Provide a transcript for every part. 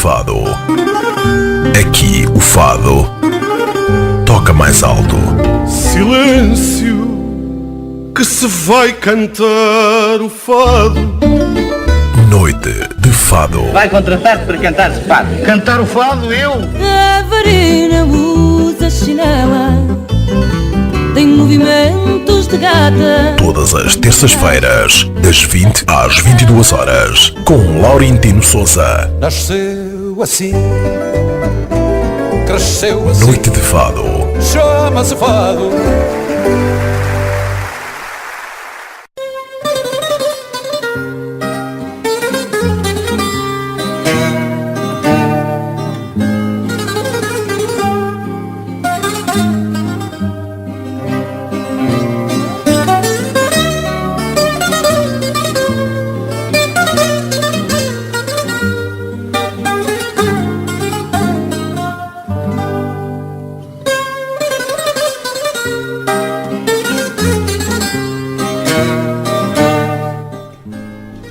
fado. Aqui o fado toca mais alto. Silêncio, que se vai cantar o fado. Noite de fado. Vai contratar-te para cantar fado. Cantar o fado, eu? A varina usa chinela, tem movimentos de gata. Todas as terças-feiras, das 20 às 22 horas, com Laurentino Souza. Nasceu assim, cresceu assim. Noite de fado. Chama-se fado.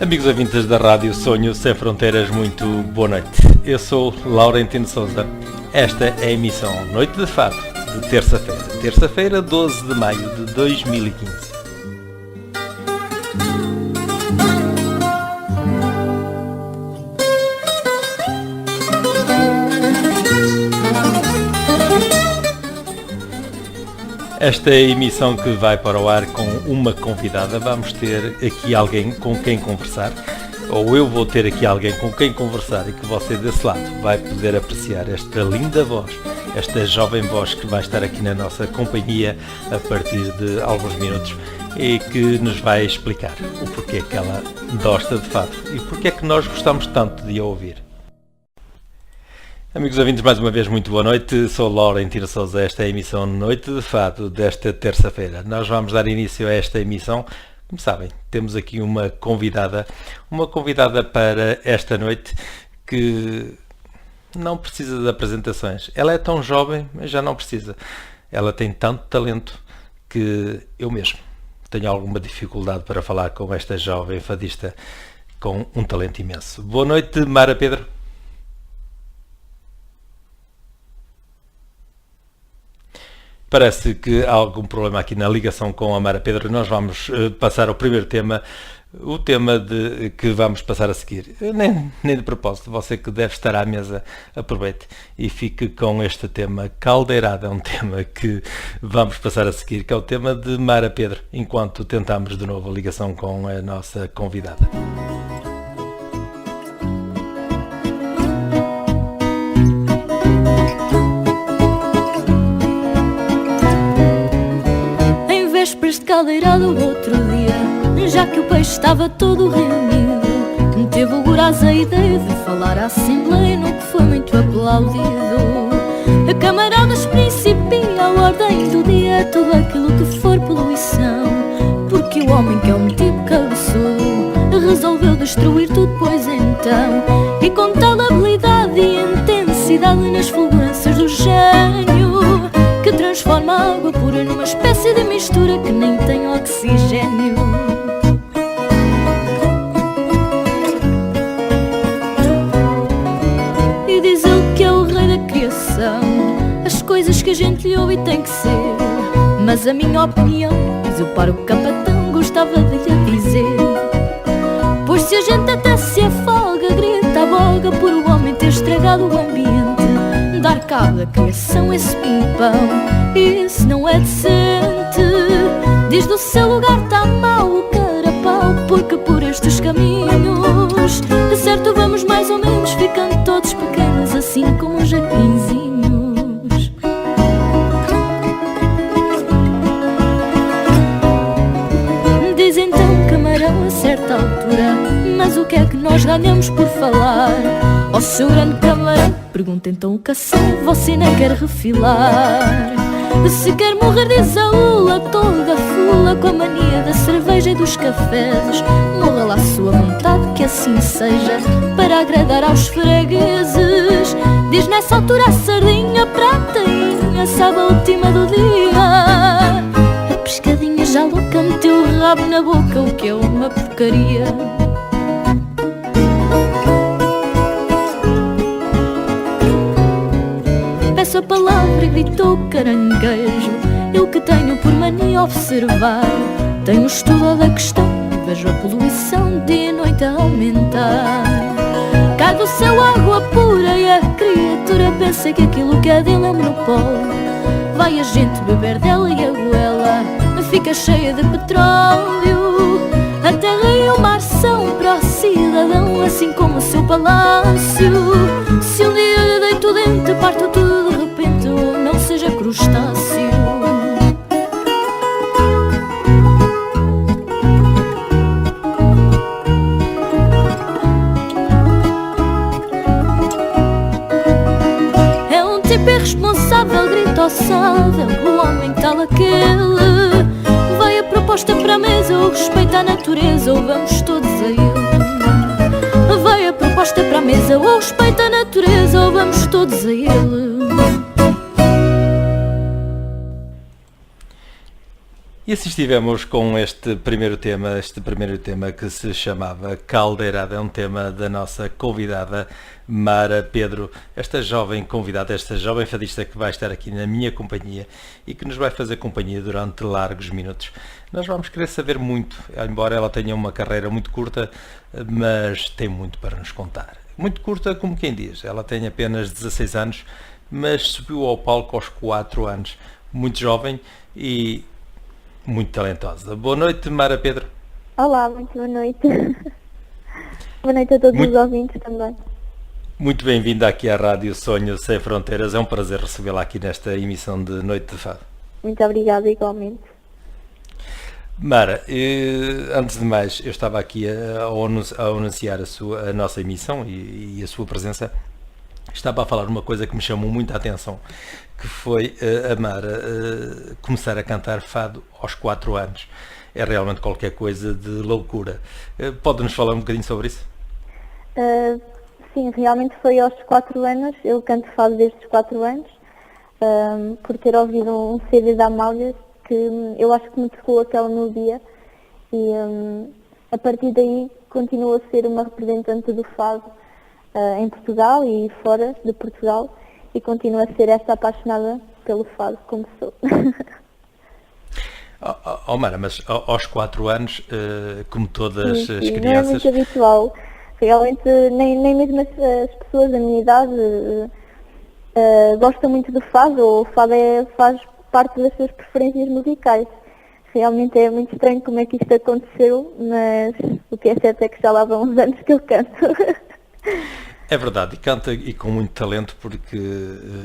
Amigos ouvintes da Rádio Sonho Sem Fronteiras, muito boa noite. Eu sou Laurentino Souza. Esta é a emissão Noite de Fado, de terça-feira. Terça-feira, 12 de maio de 2015. Esta é a emissão que vai para o ar com uma convidada. Vamos ter aqui alguém com quem conversar, ou eu vou ter aqui alguém com quem conversar, e que você desse lado vai poder apreciar esta linda voz, esta jovem voz que vai estar aqui na nossa companhia a partir de alguns minutos e que nos vai explicar o porquê que ela gosta de fado e porquê que nós gostamos tanto de a ouvir. Amigos ouvintes, mais uma vez muito boa noite, sou Laurentino Souza. Esta é a emissão Noite de Fado desta terça-feira. Nós vamos dar início a esta emissão. Como sabem, temos aqui uma convidada para esta noite que não precisa de apresentações. Ela é tão jovem, mas já não precisa. Ela tem tanto talento que eu mesmo tenho alguma dificuldade para falar com esta jovem fadista com um talento imenso. Boa noite, Mara Pedro. Parece que há algum problema aqui na ligação com a Mara Pedro. Nós vamos passar ao primeiro tema, o tema que vamos passar a seguir. Nem de propósito, você que deve estar à mesa, aproveite e fique com este tema. Caldeirada é um tema que vamos passar a seguir, que é o tema de Mara Pedro, enquanto tentamos de novo a ligação com a nossa convidada. Caldeirada o outro dia, já que o peixe estava todo reunido, teve o Goraz a ideia de falar à Assembleia, no que foi muito aplaudido. A camaradas principia a ordem do dia, tudo aquilo que for poluição, porque o homem, que é um tipo cabeçudo, resolveu destruir tudo, pois então, e com tal habilidade e intensidade nas fulgências do gênio, que transforma a água pura numa espécie de mistura que nem tem oxigênio. E diz ele que é o rei da criação, as coisas que a gente lhe ouve tem que ser. Mas a minha opinião, diz eu para o capitão, gostava de lhe dizer, pois se a gente até se afoga, grita a boga por o homem ter estragado o ambiente, dar cabo da criação esse pimpão, isso não é decente. Diz do seu lugar tá mal o carapau, porque por estes caminhos de certo vamos mais ou menos ficando todos pequenos, assim como os jardinzinhos. Diz então camarão a certa altura, mas o que é que nós ganhamos por falar? Ó seu grande camarão, pergunta então o cação, você nem quer refilar. Se quer morrer diz a ula, toda fula, com a mania da cerveja e dos cafés, morra lá a sua vontade, que assim seja, para agradar aos fregueses. Diz nessa altura a sardinha pratinha, sabe a última do dia, a pescadinha já louca meteu o rabo na boca, o que é uma porcaria. palavra gritou caranguejo. Eu que tenho por mania observar, tenho estudo da questão e vejo a poluição dia e noite a aumentar. Cai do céu água pura e a criatura pensa que aquilo que é dele é monopólio. Vai a gente beber dela e a goela fica cheia de petróleo. A terra e o mar são para o cidadão assim como o seu palácio. Se um dia lhe deito o dente, parto tudo de repente, não seja crustáceo. É um tipo irresponsável, grita ao sábio, o homem tal aquele. Vai a proposta para a mesa, ou respeita a natureza, ou vamos todos a ele. Vai a proposta para a mesa, ou respeita a natureza, ou vamos todos a ele. E assim estivemos com este primeiro tema que se chamava Caldeirada, é um tema da nossa convidada Mara Pedro, esta jovem convidada, esta jovem fadista que vai estar aqui na minha companhia e que nos vai fazer companhia durante largos minutos. Nós vamos querer saber muito, embora ela tenha uma carreira muito curta, mas tem muito para nos contar. Muito curta, como quem diz, ela tem apenas 16 anos, mas subiu ao palco aos 4 anos, muito jovem e muito talentosa. Boa noite, Mara Pedro. Olá, muito boa noite. Boa noite a todos os ouvintes também. Muito bem-vinda aqui à Rádio Sonho Sem Fronteiras. É um prazer recebê-la aqui nesta emissão de Noite de Fado. Muito obrigada, igualmente. Mara, antes de mais, eu estava aqui a anunciar a nossa emissão e a sua presença. Estava a falar uma coisa que me chamou muita atenção, que foi a Mara começar a cantar fado aos 4 anos. É realmente qualquer coisa de loucura. Pode-nos falar um bocadinho sobre isso? Sim, realmente foi aos 4 anos. Eu canto fado desde os 4 anos, por ter ouvido um CD da Amália, que eu acho que me tocou aquela melodia, e a partir daí continuo a ser uma representante do fado em Portugal e fora de Portugal, e continuo a ser esta apaixonada pelo fado como sou. Mara, mas aos 4 anos, como todas as crianças... Não é muito habitual. Realmente nem mesmo as pessoas da minha idade gostam muito do fado, ou o fado faz parte das suas preferências musicais. Realmente é muito estranho como é que isto aconteceu, mas o que é certo é que já lá vão uns anos que eu canto. É verdade, e canta e com muito talento, porque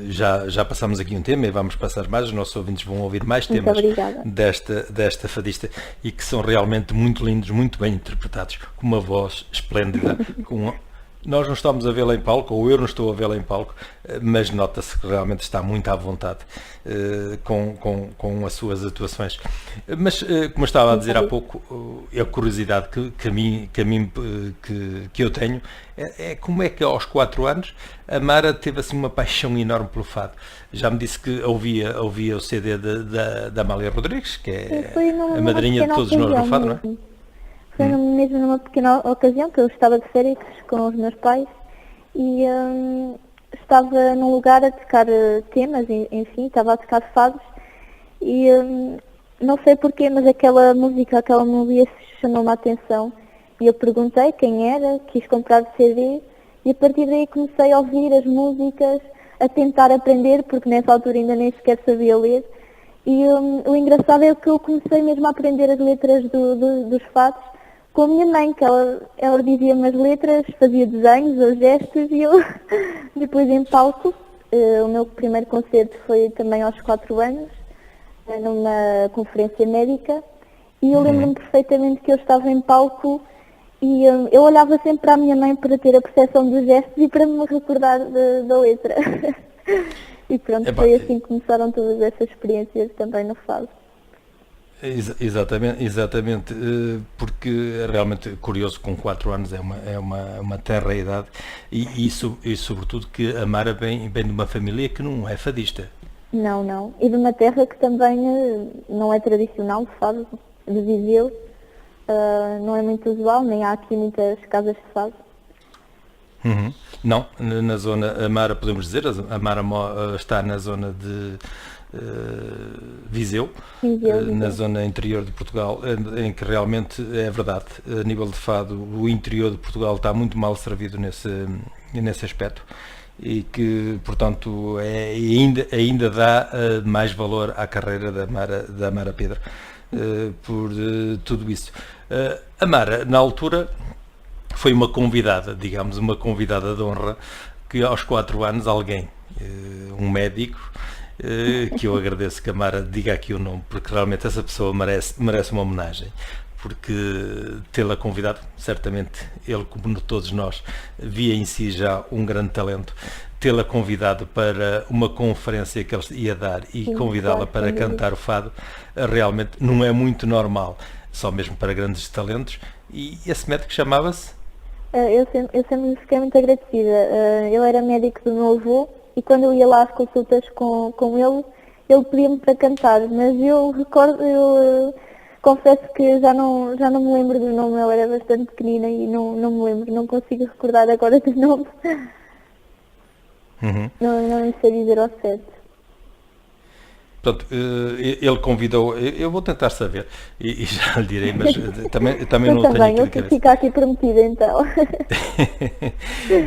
já passamos aqui um tema e vamos passar mais, os nossos ouvintes vão ouvir mais temas desta fadista, e que são realmente muito lindos, muito bem interpretados, com uma voz esplêndida. Nós não estamos a vê-la em palco, ou eu não estou a vê-la em palco, mas nota-se que realmente está muito à vontade com as suas atuações. Mas, como eu estava a dizer há pouco, a curiosidade que eu tenho é como é que aos 4 anos a Mara teve assim uma paixão enorme pelo fado. Já me disse que ouvia o CD da Amália Rodrigues, que é a madrinha de todos nós no fado, não é? Foi mesmo numa pequena ocasião que eu estava de férias com os meus pais e estava num lugar a tocar temas, enfim, estava a tocar fados e não sei porquê, mas aquela música, aquela melodia chamou-me a atenção e eu perguntei quem era, quis comprar o CD e a partir daí comecei a ouvir as músicas, a tentar aprender, porque nessa altura ainda nem sequer sabia ler. E o engraçado é que eu comecei mesmo a aprender as letras dos fados com a minha mãe, que ela dizia-me as letras, fazia desenhos ou gestos e eu depois em palco, o meu primeiro concerto foi também aos 4 anos, numa conferência médica, e eu lembro-me perfeitamente que eu estava em palco e eu olhava sempre para a minha mãe para ter a percepção dos gestos e para me recordar da letra. E pronto, foi assim que começaram todas essas experiências também no fado. Exatamente, porque é realmente curioso, com 4 anos é uma tenra idade e sobretudo que a Mara vem de uma família que não é fadista. Não, e de uma terra que também não é tradicional de fado, de Viseu, não é muito usual, nem há aqui muitas casas de fado. Não, na zona, a Mara, podemos dizer, a Mara está na zona de Viseu, na zona interior de Portugal, em que realmente é verdade, a nível de fado, o interior de Portugal está muito mal servido nesse aspecto e que, portanto, ainda dá mais valor à carreira da Mara Pedro por tudo isso. A Mara, na altura, foi uma convidada, digamos, uma convidada de honra, que aos 4 anos alguém, um médico, que eu agradeço que a Mara diga aqui o nome, porque realmente essa pessoa merece uma homenagem, porque tê-la convidado, certamente ele, como todos nós, via em si já um grande talento, tê-la convidado para uma conferência que ele ia dar e convidá-la para cantar o fado, realmente não é muito normal, só mesmo para grandes talentos. E esse médico chamava-se? Eu sempre fiquei muito agradecida. Ele era médico do meu avô e quando eu ia lá às consultas com ele pedia-me para cantar, mas eu confesso que já não me lembro do nome, eu era bastante pequenina e não me lembro, não consigo recordar agora do nome. Não sei dizer ao certo. Portanto, ele convidou, eu vou tentar saber e já lhe direi, mas também não tenho aqui na cabeça. Fica aqui prometida então.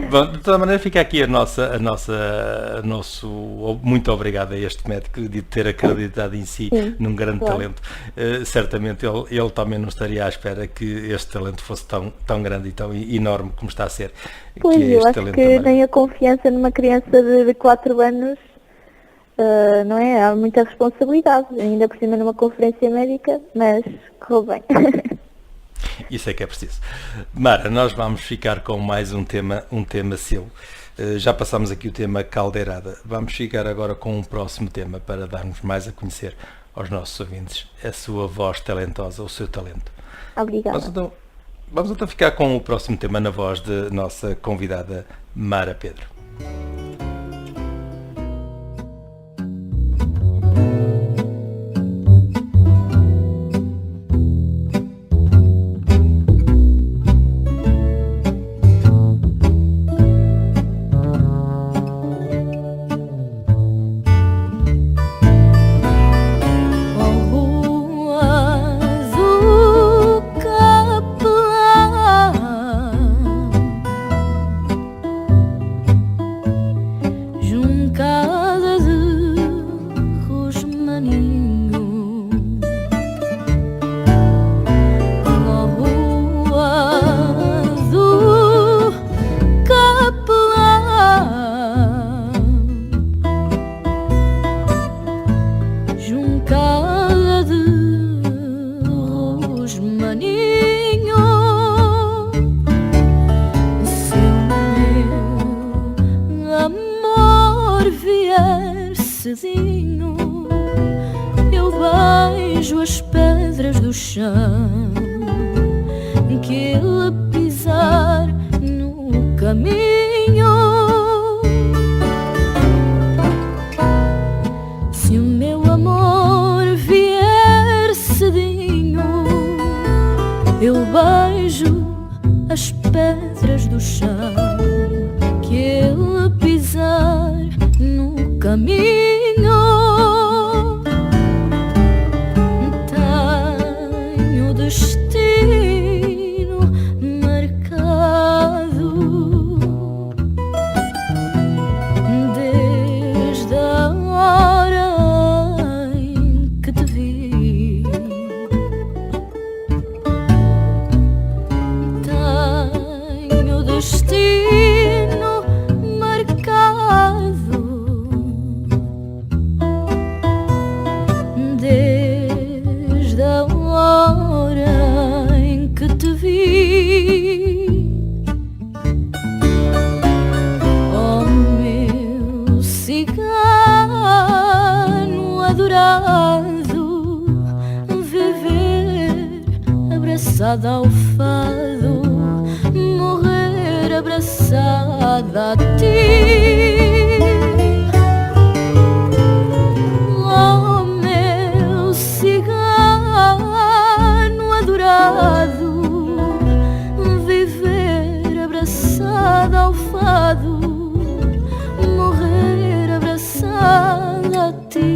Bom, de toda maneira fica aqui a nosso muito obrigado a este médico de ter acreditado em si, num grande talento. Certamente ele também não estaria à espera que este talento fosse tão grande e tão enorme como está a ser. Pois, que é eu acho que nem a confiança numa criança de 4 anos, não é? Há muita responsabilidade, ainda por cima numa conferência médica, mas correu bem. Isso é que é preciso. Mara, nós vamos ficar com mais um tema seu. Já passámos aqui o tema Caldeirada. Vamos ficar agora com um próximo tema para darmos mais a conhecer aos nossos ouvintes a sua voz talentosa, o seu talento. Obrigada. Vamos então ficar com o próximo tema na voz de nossa convidada Mara Pedro. Eu beijo as pedras do chão que ele pisar no caminho. Se o meu amor vier cedinho, eu beijo as pedras do chão que ele pisar no caminho. Tenho destino marcado desde a hora em que te vi. Tenho destino marcado desde a hora em que te vi. Oh, meu cigano adorado, viver abraçada ao fado, morrer abraçada a ti. Oh, meu cigano adorado, viver abraçada abraçada ao fado, morrer abraçada a ti.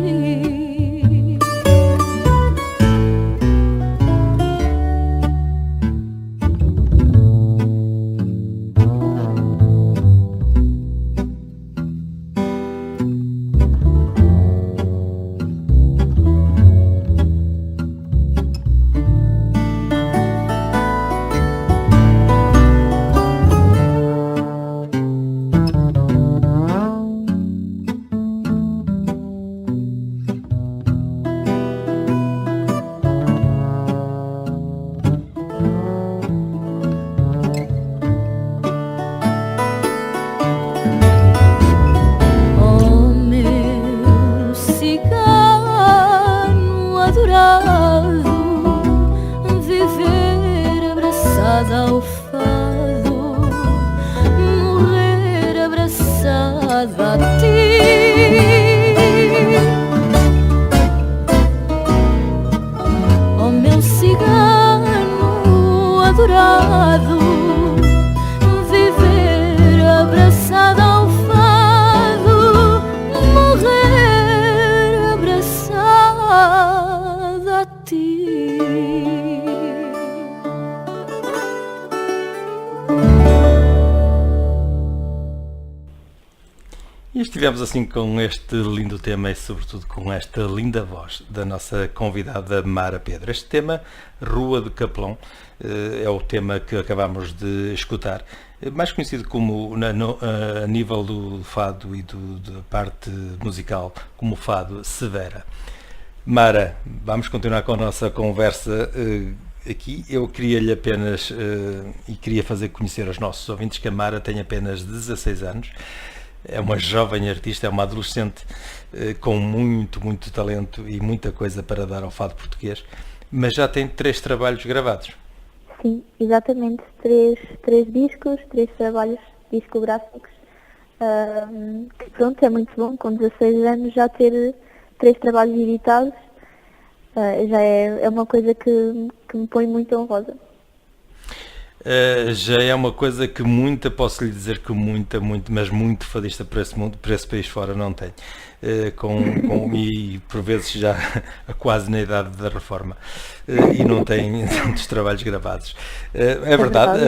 Ao fado, morrer abraçada a ti. Oh meu cigano adorado, viver abraçada ao fado, morrer abraçada a ti. E estivemos assim com este lindo tema e sobretudo com esta linda voz da nossa convidada Mara Pedro. Este tema, Rua de Capelão, é o tema que acabamos de escutar, mais conhecido como, a nível do fado e da parte musical, como fado Severa. Mara, vamos continuar com a nossa conversa aqui. Eu queria-lhe apenas, e queria fazer conhecer aos nossos ouvintes que a Mara tem apenas 16 anos, é uma jovem artista, é uma adolescente com muito talento e muita coisa para dar ao fado português, mas já tem 3 trabalhos gravados. Sim, exatamente. 3 discos, 3 trabalhos discográficos. Que pronto, é muito bom, com 16 anos já ter 3 trabalhos editados. Já é uma coisa que me põe muito honrosa. Já é uma coisa que posso lhe dizer que mas muito fadista para esse mundo, para esse país fora não tem. E por vezes já quase na idade da reforma. E não tem tantos trabalhos gravados. É verdade,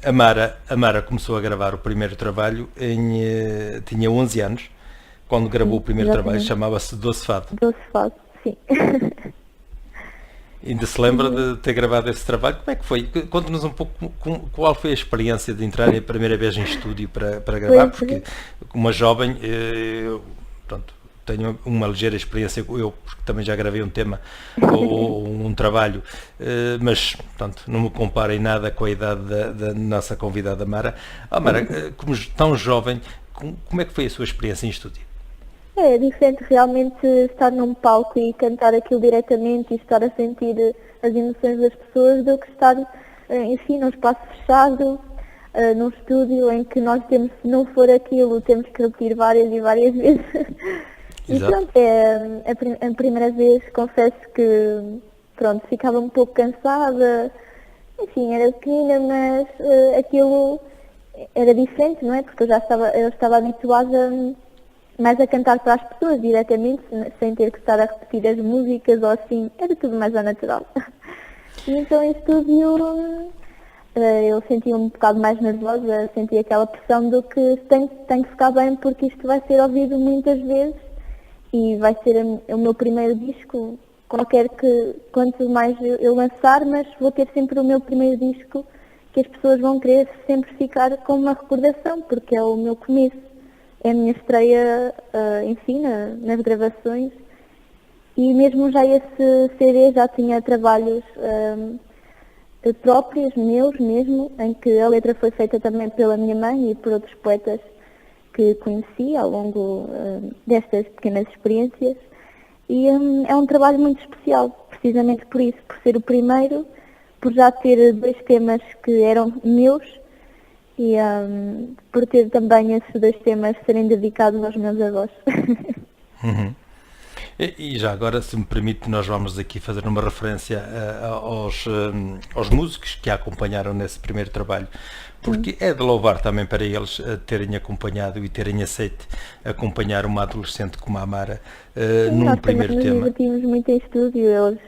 a Mara começou a gravar o primeiro trabalho, tinha 11 anos, quando gravou o primeiro trabalho, chamava-se Doce Fado. Doce Fado, sim. Ainda se lembra de ter gravado esse trabalho? Como é que foi? Conte-nos um pouco qual foi a experiência de entrar a primeira vez em estúdio para gravar, porque uma jovem, tenho uma ligeira experiência, porque também já gravei um tema ou um trabalho, mas portanto, não me comparem nada com a idade da nossa convidada Mara. Mara, como tão jovem, como é que foi a sua experiência em estúdio? É diferente realmente estar num palco e cantar aquilo diretamente e estar a sentir as emoções das pessoas do que estar, enfim, num espaço fechado, num estúdio em que nós temos, se não for aquilo, temos que repetir várias e várias vezes. E pronto, a primeira vez confesso que, pronto, ficava um pouco cansada, enfim, era pequena, mas aquilo era diferente, não é? Porque eu estava habituada mais a cantar para as pessoas diretamente, sem ter que estar a repetir as músicas ou assim, era tudo mais ao natural. E então em estúdio eu sentia um bocado mais nervosa, sentia aquela pressão do que tenho que ficar bem porque isto vai ser ouvido muitas vezes e vai ser o meu primeiro disco, quanto mais eu lançar, mas vou ter sempre o meu primeiro disco que as pessoas vão querer sempre ficar com uma recordação, porque é o meu começo. É a minha estreia, enfim, nas gravações, e mesmo já esse CD já tinha trabalhos próprios, meus mesmo, em que a letra foi feita também pela minha mãe e por outros poetas que conheci ao longo destas pequenas experiências, e é um trabalho muito especial, precisamente por isso, por ser o primeiro, por já ter 2 temas que eram meus, e por ter também esses 2 temas serem dedicados aos meus avós. E já agora, se me permite, nós vamos aqui fazer uma referência aos músicos que a acompanharam nesse primeiro trabalho, porque é de louvar também para eles terem acompanhado e terem aceito acompanhar uma adolescente como a Amara num Nós primeiro também nos tema. divertimos muito em estúdio, eles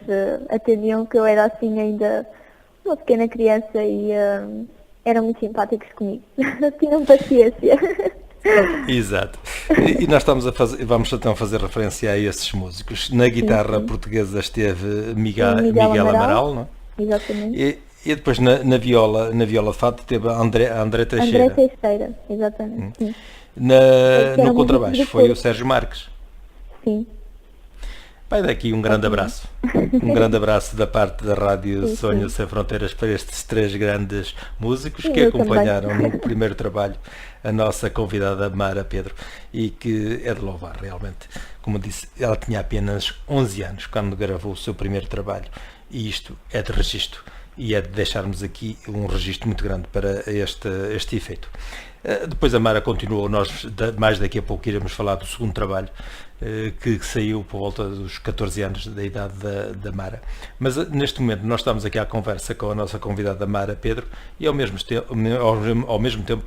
atendiam que eu era assim ainda uma pequena criança e eram muito simpáticos comigo, tinham paciência. Exato. E nós vamos então fazer referência a esses músicos. Na guitarra portuguesa esteve Miguel Amaral, não é? Exatamente. E depois na viola de fado teve André Teixeira. André Teixeira, exatamente. Sim. No contrabaixo foi o Sérgio Marques. Sim. Vai daqui um grande abraço. Um grande abraço da parte da Rádio Sonho Sem Fronteiras para estes 3 grandes músicos que acompanharam no primeiro trabalho a nossa convidada Mara Pedro, e que é de louvar realmente. Como disse, ela tinha apenas 11 anos quando gravou o seu primeiro trabalho, e isto é de registro, e é de deixarmos aqui um registro muito grande para este efeito. Depois a Mara continuou, nós mais daqui a pouco iremos falar do segundo trabalho, que saiu por volta dos 14 anos da idade da Mara. Mas neste momento nós estamos aqui à conversa com a nossa convidada Mara Pedro, e ao mesmo tempo,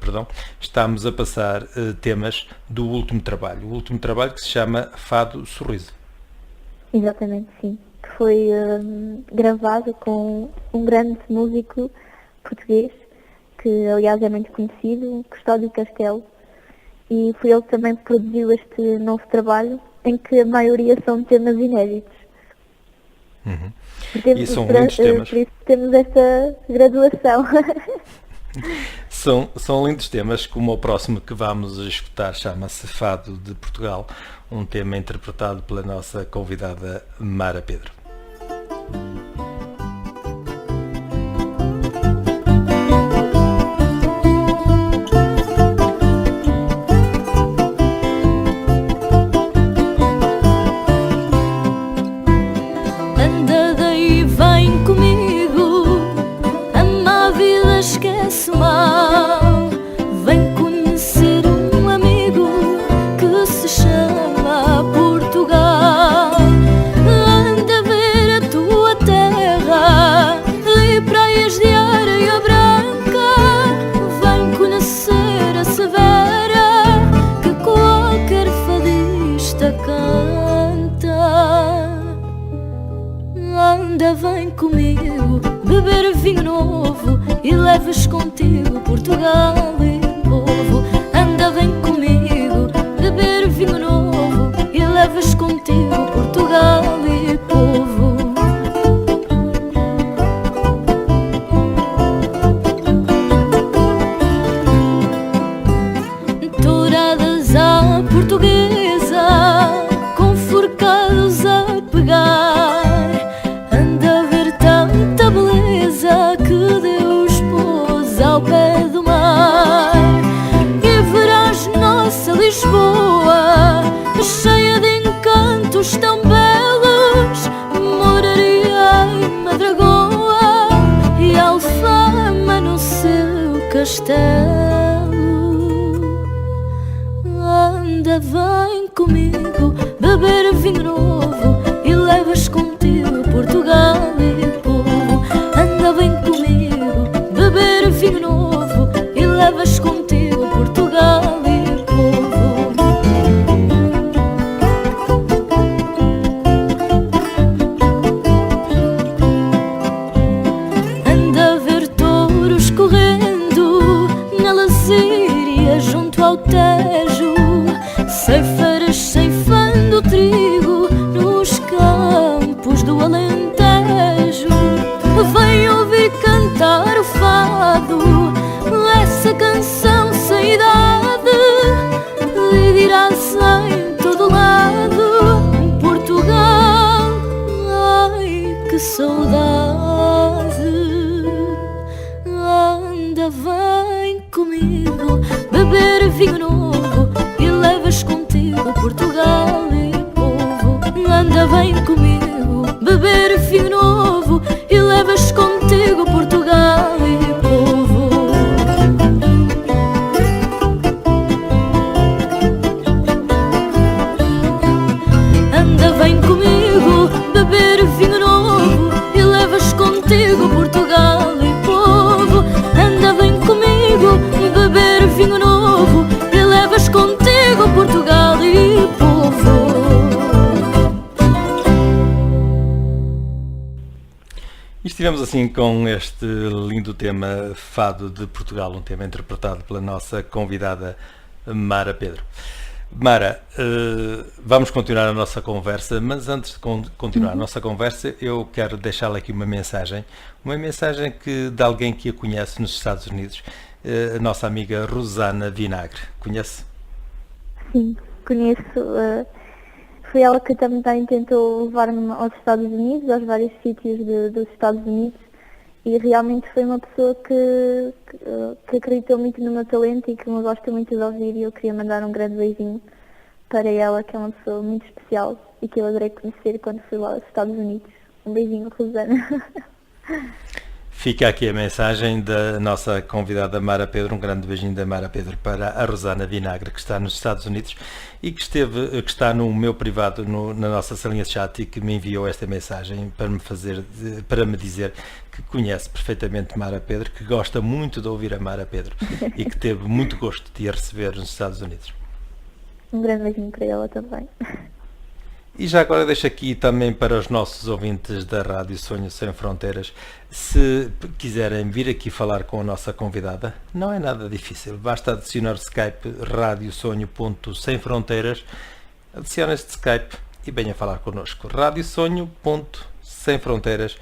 estamos a passar temas do último trabalho. O último trabalho que se chama Fado Sorriso. Exatamente, sim. Que foi gravado com um grande músico português, que aliás é muito conhecido, Custódio Castelo, e foi ele também que produziu este novo trabalho, em que a maioria são temas inéditos. Uhum. E são lindos temas. Por isso temos esta graduação. São lindos temas, como o próximo que vamos escutar chama-se Fado de Portugal, um tema interpretado pela nossa convidada Mara Pedro. Anda daí, vem comigo, ama a vida, esquece o mal. Vem conhecer um amigo que se chama Portugal. Anda ver a tua terra e praias de areia branca. Vem conhecer a Severa que qualquer fadista canta. Anda, vem comigo, beber vinho novo e leves contigo Portugal e povo. Anda, vem comigo, beber vinho novo e leves contigo Portugal e povo. Touradas à portuguesa, com forcados a pegar. Anda a ver tanta beleza que Deus pôs ao pé do mar. E verás nossa Lisboa, cheia de encantos tão belos. Moraria em Madragoa e Alfama no seu castelo. Anda, vem comigo, beber vinho novo e levas contigo Portugal e povo. Anda, vem comigo, beber vinho novo e levas contigo Portugal e povo. Anda a ver touros correndo na Lasíria junto ao Tejo. Ceifeiras ceifando trigo nos campos do Alentejo. Vem ouvir cantar o fado, essa canção sem idade, e dirás em todo lado Portugal, ai que saudade. Anda, vem comigo, beber vinho novo e levas contigo Portugal e povo. Anda, vem comigo, beber vinho novo e levas contigo Portugal e povo. Anda, vem estivemos assim com este lindo tema Fado de Portugal, um tema interpretado pela nossa convidada Mara Pedro. Mara, vamos continuar a nossa conversa, mas antes de continuar a nossa conversa, eu quero deixar-lhe aqui uma mensagem de alguém que a conhece nos Estados Unidos, a nossa amiga Rosana Vinagre. Conhece? Sim, conheço. Foi ela que também tentou levar-me aos Estados Unidos, aos vários sítios dos Estados Unidos, e realmente foi uma pessoa que acreditou muito no meu talento e que me gosta muito de ouvir, e eu queria mandar um grande beijinho para ela, que é uma pessoa muito especial e que eu adorei conhecer quando fui lá aos Estados Unidos. Um beijinho, Rosana. Fica aqui a mensagem da nossa convidada Mara Pedro, um grande beijinho da Mara Pedro para a Rosana Vinagre, que está nos Estados Unidos e que está no meu privado, na nossa salinha de chat, e que me enviou esta mensagem para me dizer que conhece perfeitamente Mara Pedro, que gosta muito de ouvir a Mara Pedro e que teve muito gosto de a receber nos Estados Unidos. Um grande beijinho para ela também. E já agora deixo aqui também para os nossos ouvintes da Rádio Sonho Sem Fronteiras, se quiserem vir aqui falar com a nossa convidada, não é nada difícil, basta adicionar o Skype radiosonho.semfronteiras, adicione este Skype e venha falar connosco, radiosonho.semfronteiras,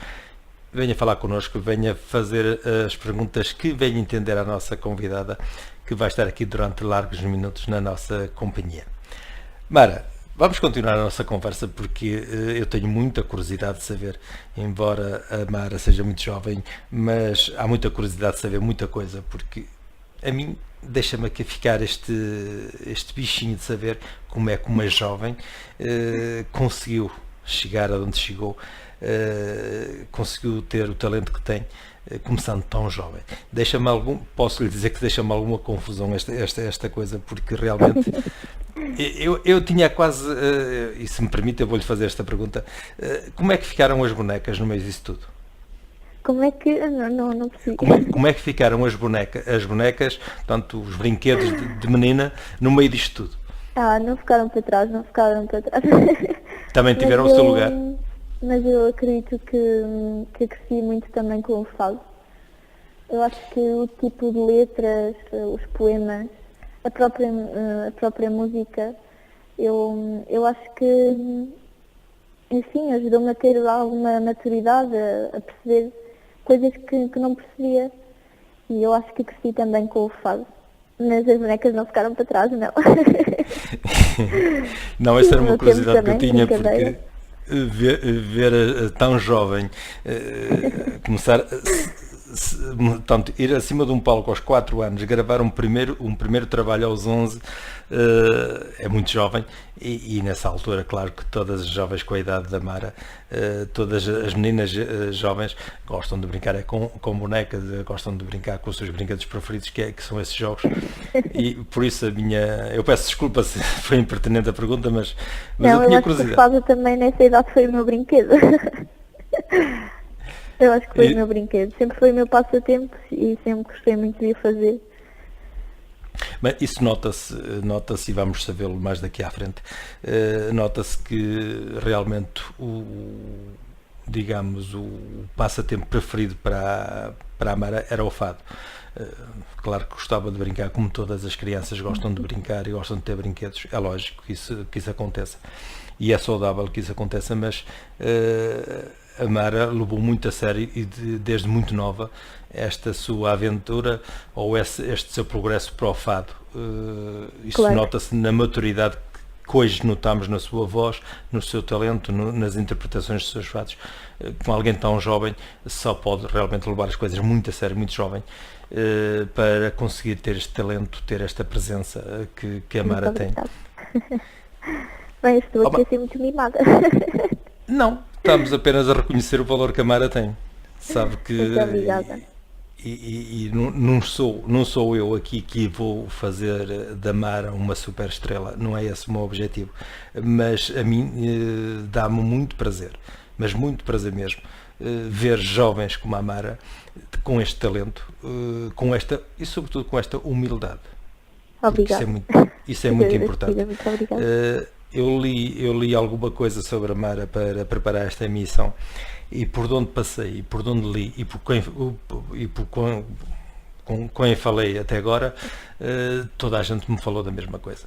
venha falar connosco, venha fazer as perguntas que venha entender a nossa convidada, que vai estar aqui durante largos minutos na nossa companhia. Mara, vamos continuar a nossa conversa, porque eu tenho muita curiosidade de saber, embora a Mara seja muito jovem, mas há muita curiosidade de saber muita coisa, porque a mim deixa-me aqui ficar este bichinho de saber como é que uma jovem conseguiu chegar aonde chegou, conseguiu ter o talento que tem, começando tão jovem. Posso lhe dizer que deixa-me alguma confusão esta coisa, porque realmente eu tinha quase, e se me permite eu vou-lhe fazer esta pergunta, como é que ficaram as bonecas no meio disso tudo? Como é que... Não percebi. Como é que ficaram as bonecas, portanto, os brinquedos de menina, no meio disto tudo? Não ficaram para trás. Também tiveram o seu lugar? Mas eu acredito que cresci muito também com o fado. Eu acho que o tipo de letras, os poemas, a própria música, eu acho que, enfim, ajudou-me a ter alguma maturidade, a perceber coisas que não percebia. E eu acho que cresci também com o fado. Mas as bonecas não ficaram para trás, não. Não, essa era uma curiosidade que eu tinha, porque ver tão jovem começar, tanto ir acima de um palco aos 4 anos, gravar um primeiro trabalho aos 11, é muito jovem, e nessa altura, claro que todas as jovens com a idade da Mara, todas as meninas jovens gostam de brincar com bonecas, gostam de brincar com os seus brinquedos preferidos, que são esses jogos, e por isso eu peço desculpa se foi impertinente a pergunta, mas eu tinha curiosidade. Eu acho que o fado também nessa idade foi o meu brinquedo. Eu acho que foi o meu brinquedo, sempre foi o meu passatempo e sempre gostei muito de o fazer. Mas isso nota-se, e vamos sabê-lo mais daqui à frente, nota-se que realmente o passatempo preferido para a Mara era o fado. Claro que gostava de brincar, como todas as crianças gostam de brincar e gostam de ter brinquedos, é lógico que isso aconteça, e é saudável que isso aconteça, mas a Mara levou muito a sério, e desde muito nova, esta sua aventura, ou este seu progresso para o fado. Isso claro. Nota-se na maturidade que hoje notamos na sua voz, no seu talento, nas interpretações dos seus fados. Com alguém tão jovem, só pode realmente levar as coisas muito a sério, muito jovem, para conseguir ter este talento, ter esta presença que a Mara tem. Bem, estou aqui a ser muito mimada. Não, estamos apenas a reconhecer o valor que a Mara tem. Sabe que... Muito obrigada. E não sou eu aqui que vou fazer da Mara uma super estrela, não é esse o meu objetivo, mas a mim dá-me muito prazer, mas muito prazer mesmo, ver jovens como a Mara com este talento, e sobretudo com esta humildade. Obrigada. Isso é muito importante. Muito obrigada. eu li alguma coisa sobre a Mara para preparar esta emissão, e por onde passei, e por onde li, e com quem falei até agora, toda a gente me falou da mesma coisa.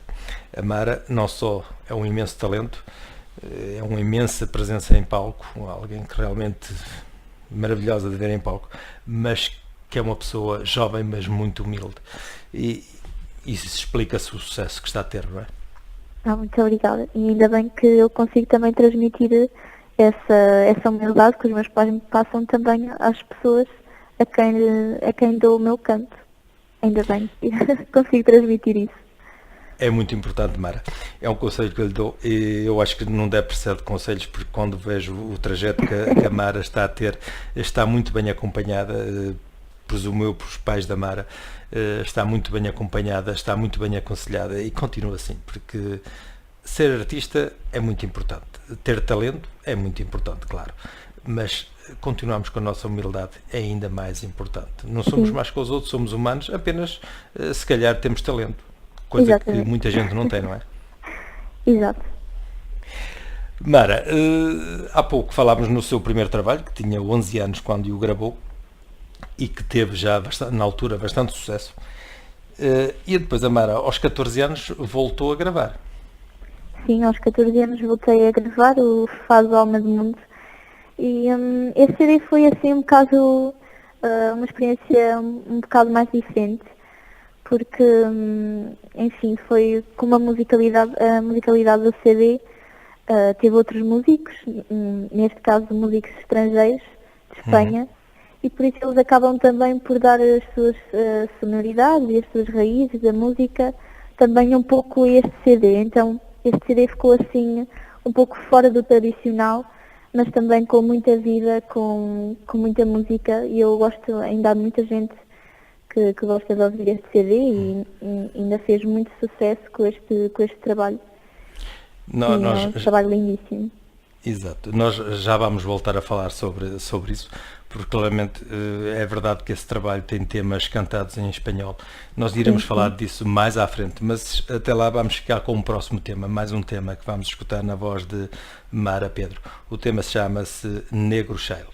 A Mara não só é um imenso talento, é uma imensa presença em palco, alguém que realmente maravilhosa de ver em palco, mas que é uma pessoa jovem, mas muito humilde. E isso explica-se o sucesso que está a ter, não é? Muito obrigada. E ainda bem que eu consigo também transmitir essa humildade que os meus pais me passam também às pessoas a quem dou o meu canto. Ainda bem que consigo transmitir isso. É muito importante, Mara. É um conselho que eu lhe dou, e eu acho que não deve precisar de conselhos, porque quando vejo o trajeto que a Mara está a ter, está muito bem acompanhada, presumo eu, pelos pais da Mara, está muito bem acompanhada, está muito bem aconselhada, e continua assim, porque ser artista é muito importante. Ter talento é muito importante, claro, mas continuamos com a nossa humildade, é ainda mais importante. Não somos mais que os outros, somos humanos, apenas se calhar temos talento. Coisa Exatamente. Que muita gente não tem, não é? Exato. Mara, há pouco falámos no seu primeiro trabalho, que tinha 11 anos quando o gravou, e que teve já na altura bastante sucesso. E depois a Mara, aos 14 anos, voltou a gravar. Sim, aos 14 anos voltei a gravar o Fado Alma do Mundo. E esse CD foi assim um bocado, uma experiência um bocado mais diferente. Porque, enfim, foi com a musicalidade do CD, teve outros músicos, neste caso músicos estrangeiros, de Espanha, e por isso eles acabam também por dar as suas sonoridades e as suas raízes da música também um pouco a este CD. Então, este CD ficou assim um pouco fora do tradicional, mas também com muita vida, com muita música, e eu gosto, ainda há muita gente que gosta de ouvir este CD e ainda fez muito sucesso com este trabalho. É um trabalho lindíssimo. Exato. Nós já vamos voltar a falar sobre isso, porque claramente é verdade que esse trabalho tem temas cantados em espanhol. Nós iremos falar disso mais à frente, mas até lá vamos ficar com um próximo tema, mais um tema que vamos escutar na voz de Mara Pedro. O tema chama-se Negro Shale.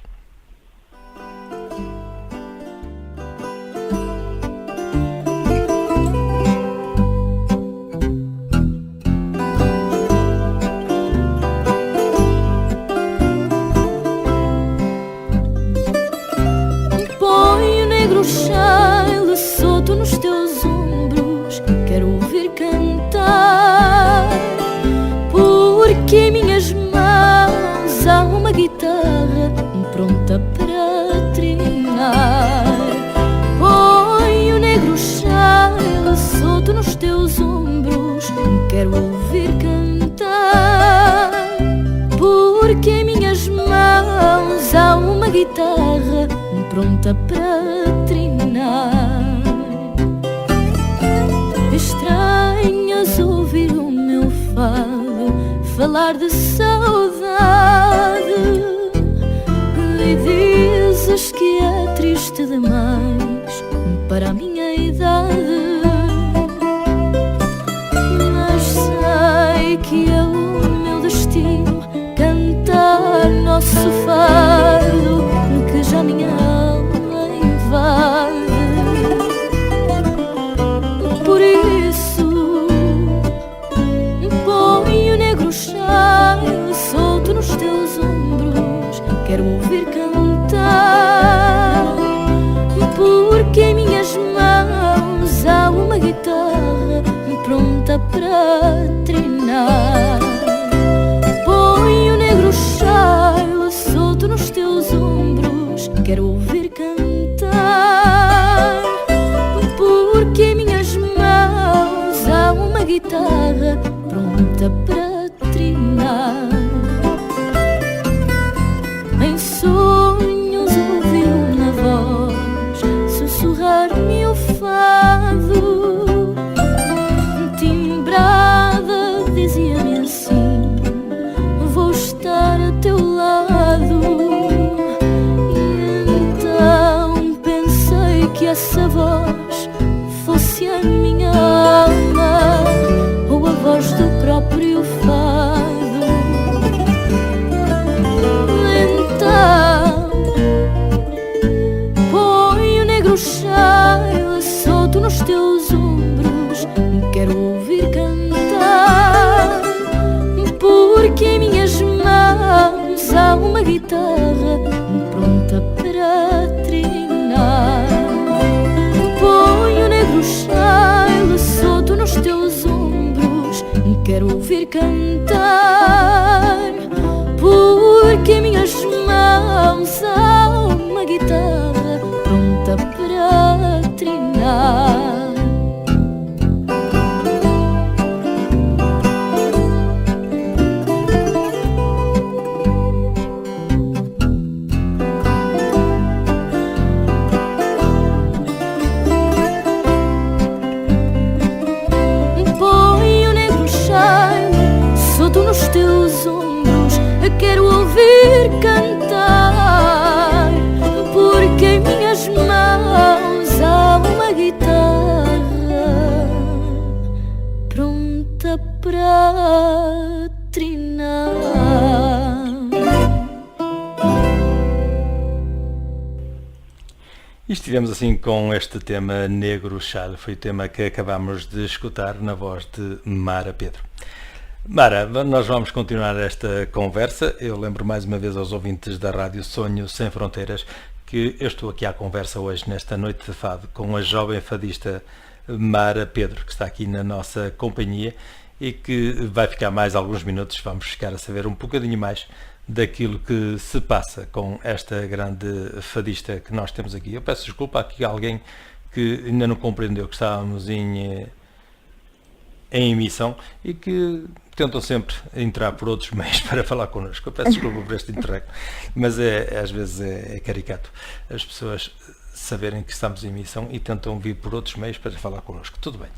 Nos teus ombros quero ouvir cantar, porque em minhas mãos há uma guitarra pronta para trinar. Põe o negro chale solto nos teus ombros, quero ouvir cantar, porque em minhas mãos há uma guitarra pronta para trinar. Estranhas ouvir o meu fado falar de saudade, e dizes que é triste demais para a minha idade, mas sei que é o meu destino cantar nosso fado que já minha alma invade. Por isso, põe o negro chale solto nos teus ombros, quero ouvir cantar, porque em minhas mãos há uma guitarra pronta para trinar. Põe o negro chale solto nos teus ombros, quero ouvir cantar, porque em minhas mãos há uma guitarra pronta para trinar. Em sonhos ouvi na voz sussurrar-me o fado, timbrada dizia-me assim: vou estar a teu lado. E então pensei que essa voz fosse a minha alma, ou cantar, porque em minhas mãos há uma guitarra pronta para trinar. Nos teus ombros quero ouvir cantar, porque em minhas mãos há uma guitarra pronta para trinar. E estivemos assim com este tema Negro Chale, foi o tema que acabámos de escutar na voz de Mara Pedro. Mara, nós vamos continuar esta conversa. Eu lembro mais uma vez aos ouvintes da Rádio Sonho Sem Fronteiras que eu estou aqui à conversa hoje, nesta noite de fado, com a jovem fadista Mara Pedro, que está aqui na nossa companhia e que vai ficar mais alguns minutos. Vamos ficar a saber um bocadinho mais daquilo que se passa com esta grande fadista que nós temos aqui. Eu peço desculpa, aqui alguém que ainda não compreendeu que estávamos em emissão e que tentam sempre entrar por outros meios para falar connosco. Eu peço desculpa por este interregno, mas às vezes é caricato as pessoas saberem que estamos em emissão e tentam vir por outros meios para falar connosco. Tudo bem.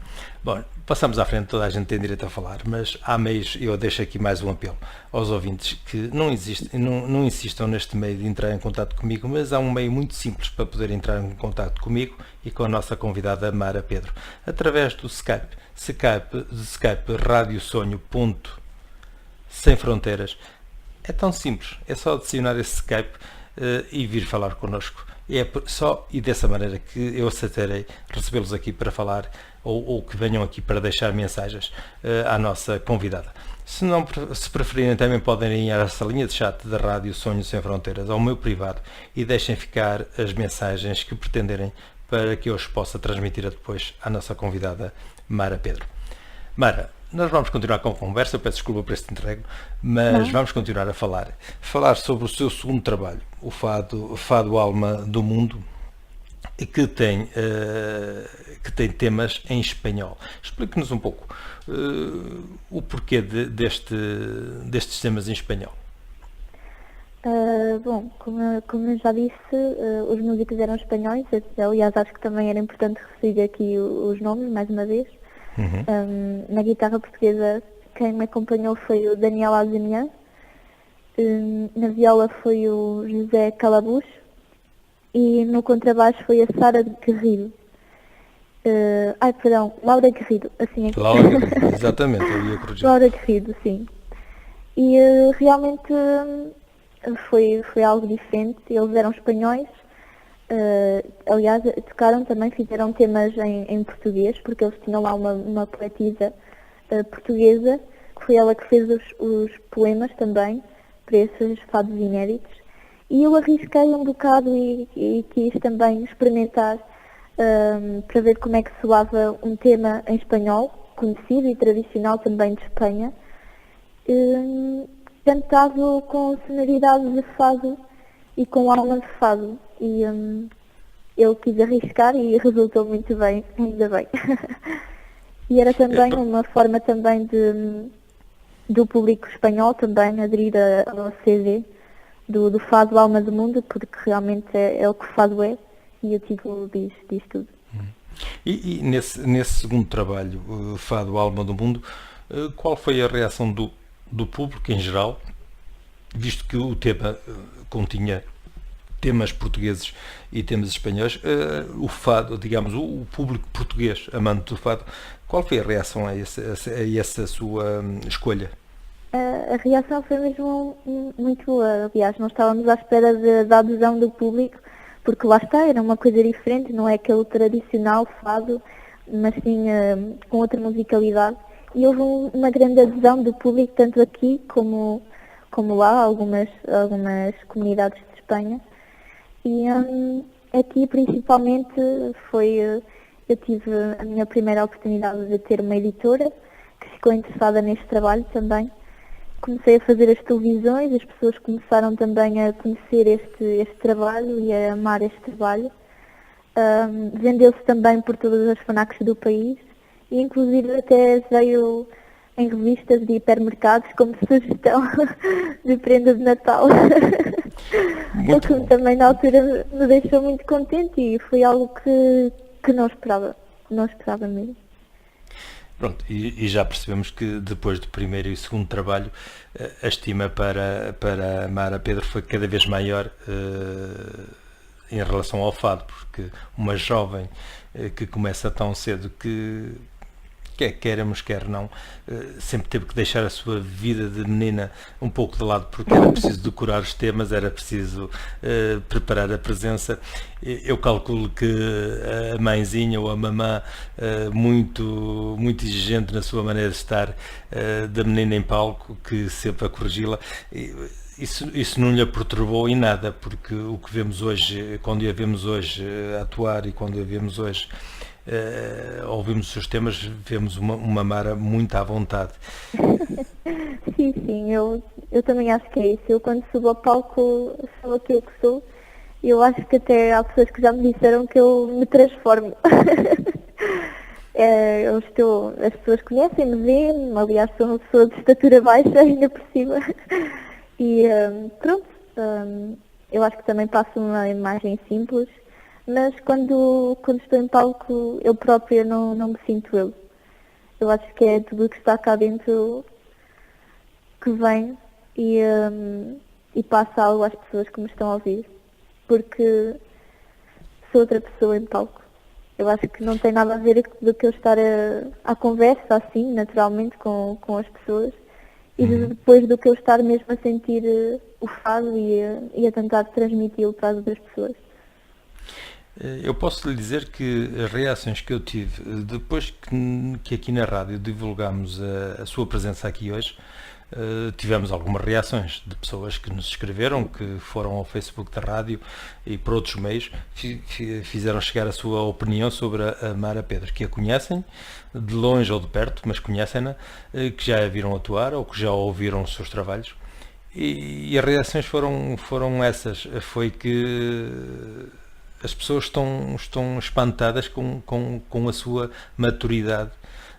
Bom, passamos à frente, toda a gente tem direito a falar, mas há meios, eu deixo aqui mais um apelo aos ouvintes que não insistam neste meio de entrar em contato comigo, mas há um meio muito simples para poder entrar em contato comigo e com a nossa convidada Mara Pedro, através do Skype Rádio Sonho Sem Fronteiras. É tão simples, é só adicionar esse Skype e vir falar connosco. É só e dessa maneira que eu aceitarei recebê-los aqui para falar ou que venham aqui para deixar mensagens à nossa convidada. Se preferirem, também podem ir a essa linha de chat da Rádio Sonho Sem Fronteiras, ao meu privado, e deixem ficar as mensagens que pretenderem para que eu os possa transmitir depois à nossa convidada Mara Pedro. Mara, nós vamos continuar com a conversa, eu peço desculpa por este interregno, mas vamos continuar a falar sobre o seu segundo trabalho, o Fado Alma do Mundo, que tem temas em espanhol. Explique-nos um pouco o porquê destes temas em espanhol. Bom, como eu já disse, os músicos eram espanhóis, aliás acho que também era importante referir aqui os nomes, mais uma vez. Na guitarra portuguesa quem me acompanhou foi o Daniel Azemian, na viola foi o José Calabus e no contrabaixo foi a Sara Guerrido. Laura Guerrido, assim é que... Laura Guerrido, exatamente, eu ia corrigir. Laura Guerrido, sim. E realmente foi algo diferente, eles eram espanhóis, aliás tocaram também, fizeram temas em português, porque eles tinham lá uma poetisa portuguesa, que foi ela que fez os poemas também, para esses fados inéditos, e eu arrisquei um bocado e quis também experimentar para ver como é que soava um tema em espanhol, conhecido e tradicional também de Espanha, cantado com sonoridade de fado e com alma de fado, e eu quis arriscar e resultou muito bem, ainda bem. E era também uma forma também do público espanhol também aderir ao CD do Fado Alma do Mundo, porque realmente é o que o fado é, e o título diz tudo. E nesse segundo trabalho, Fado Alma do Mundo, qual foi a reação do público em geral, visto que o tema continha temas portugueses e temas espanhóis, o fado, digamos, o público português amante do fado, qual foi a reação a essa sua escolha? A reação foi mesmo muito boa, aliás, nós estávamos à espera da adesão do público, porque lá está, era uma coisa diferente, não é aquele tradicional fado, mas sim com outra musicalidade, e houve uma grande adesão do público, tanto aqui como lá, algumas comunidades de Espanha. E aqui principalmente eu tive a minha primeira oportunidade de ter uma editora, que ficou interessada neste trabalho também. Comecei a fazer as televisões, as pessoas começaram também a conhecer este trabalho e a amar este trabalho. Vendeu-se também por todas as FNACs do país e inclusive até veio em revistas de hipermercados como sugestão de prenda de Natal. O que também na altura me deixou muito contente e foi algo que não esperava mesmo. Pronto, e já percebemos que depois do primeiro e segundo trabalho a estima para a Mara Pedro foi cada vez maior em relação ao fado, porque uma jovem que começa tão cedo que quer queiramos, quer não, sempre teve que deixar a sua vida de menina um pouco de lado, porque era preciso decorar os temas, era preciso preparar a presença. Eu calculo que a mãezinha ou a mamã, muito exigente na sua maneira de estar, da menina em palco, que sempre a corrigi-la, isso não lhe perturbou em nada, porque o que vemos hoje, quando a vemos hoje atuar e quando a vemos hoje ouvimos os seus temas, vemos uma Mara muito à vontade. Sim, eu também acho que é isso. Eu quando subo ao palco sou aquilo que sou. Eu acho que até há pessoas que já me disseram que eu me transformo. As pessoas conhecem-me, veem-me, aliás sou uma pessoa de estatura baixa ainda por cima. E pronto, eu acho que também passo uma imagem simples. Mas quando estou em palco, eu própria não me sinto eu. Eu acho que é tudo o que está cá dentro que vem e passa algo às pessoas que me estão a ouvir. Porque sou outra pessoa em palco. Eu acho que não tem nada a ver do que eu estar à conversa, assim, naturalmente, com as pessoas. E depois do que eu estar mesmo a sentir o fado e a tentar transmiti-lo para as outras pessoas. Eu posso lhe dizer que as reações que eu tive depois que aqui na rádio divulgámos a sua presença aqui hoje, tivemos algumas reações de pessoas que nos escreveram, que foram ao Facebook da rádio e por outros meios fizeram chegar a sua opinião sobre a Mara Pedro, que a conhecem de longe ou de perto, mas conhecem-na, que já a viram atuar ou que já ouviram os seus trabalhos. E as reações foram essas, foi que as pessoas estão espantadas com a sua maturidade.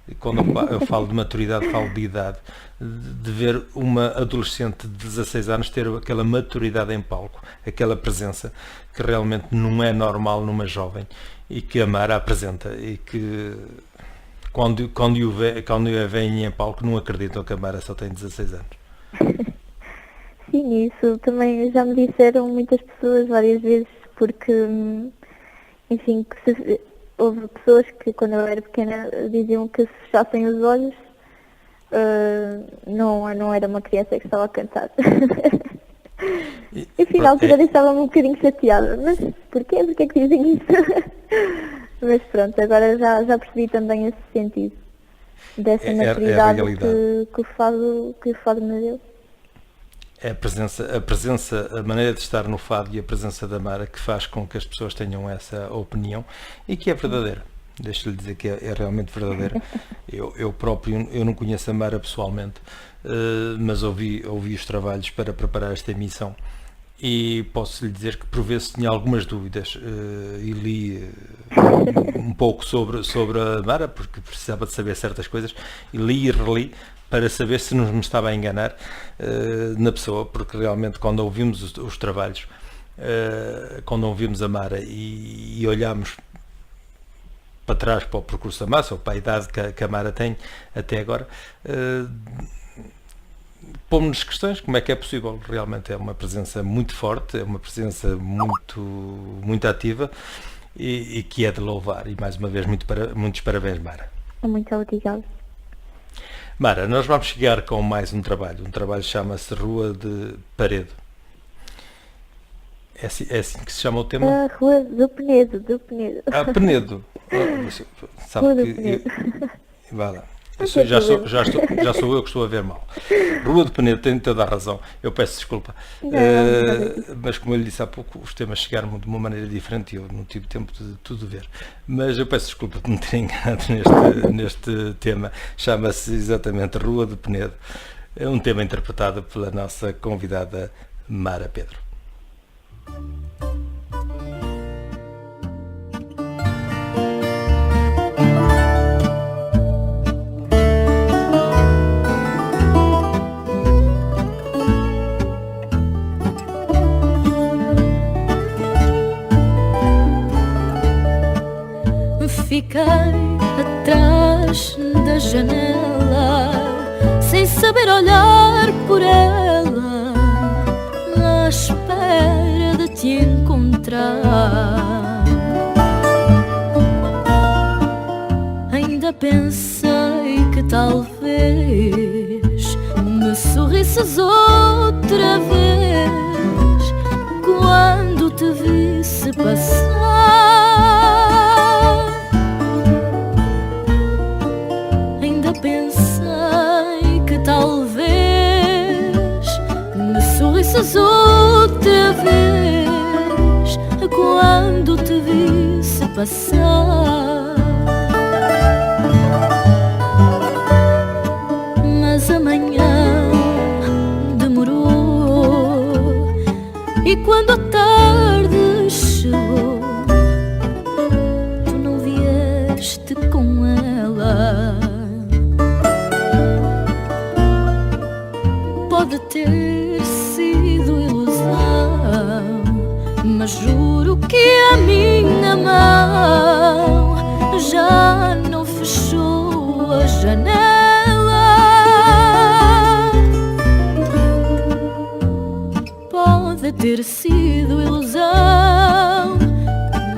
E quando eu falo de maturidade, falo de idade, de ver uma adolescente de 16 anos ter aquela maturidade em palco, aquela presença que realmente não é normal numa jovem e que a Mara apresenta, e que quando a veem em palco não acreditam que a Mara só tem 16 anos. Sim, isso também já me disseram muitas pessoas várias vezes, porque, enfim, houve pessoas que quando eu era pequena diziam que se fechassem os olhos não era uma criança que estava a cantar. Enfim, na altura deixava-me um bocadinho chateada, mas porquê? Porquê que dizem isso? Mas pronto, agora já percebi também esse sentido, dessa maturidade que o fado me deu. É a presença, a maneira de estar no fado e a presença da Mara que faz com que as pessoas tenham essa opinião e que é verdadeira. Deixa-lhe dizer que é realmente verdadeira. Eu próprio, eu não conheço a Mara pessoalmente, mas ouvi os trabalhos para preparar esta emissão e posso lhe dizer que por vezes tinha algumas dúvidas e li um pouco sobre a Mara, porque precisava de saber certas coisas, e li e reli para saber se não me estava a enganar na pessoa, porque realmente quando ouvimos os trabalhos, quando ouvimos a Mara e olhamos para trás para o percurso da massa, ou para a idade que a Mara tem até agora, pomos-nos questões, como é que é possível? Realmente é uma presença muito forte, é uma presença muito ativa e que é de louvar. E mais uma vez, muitos parabéns, Mara. Muito obrigada. Mara, nós vamos chegar com mais um trabalho. Um trabalho chama-se Rua de Paredo. É assim que se chama o tema? Rua do Penedo. Penedo. Sabe Rua do que Penedo. vá lá. Isso já sou eu que estou a ver mal. Rua de Penedo tem toda a razão. Eu peço desculpa. Mas como eu lhe disse há pouco, os temas chegaram de uma maneira diferente e eu não tive tempo de tudo ver. Mas eu peço desculpa de me ter enganado neste tema. Chama-se exatamente Rua de Penedo. É um tema interpretado pela nossa convidada Mara Pedro. Fiquei atrás da janela, sem saber olhar por ela, à espera de te encontrar. Ainda pensei que talvez me sorrisses outra vez quando te visse passar. Pensei que talvez me sorrisses outra vez quando te visse passar. Mas amanhã demorou e quando a tarde chegou, tu não vieste com ela. Pode ter sido ilusão, mas juro que a minha mão já não fechou a janela. Pode ter sido ilusão,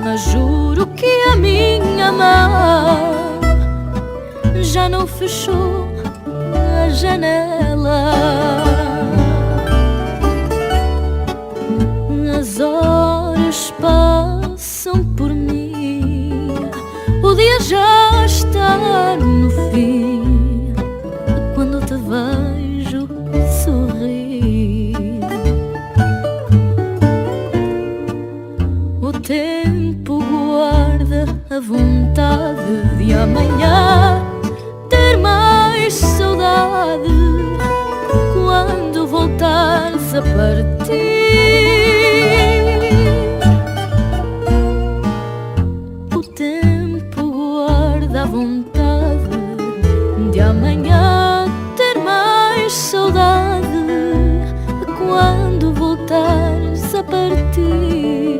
mas juro que a minha mão já não fechou a janela. As horas passam por mim, o dia já está no fim, quando te vejo sorrir. O tempo guarda a vontade de amanhã ter mais saudade quando voltares a partir. O tempo guarda a vontade de amanhã ter mais saudade quando voltares a partir.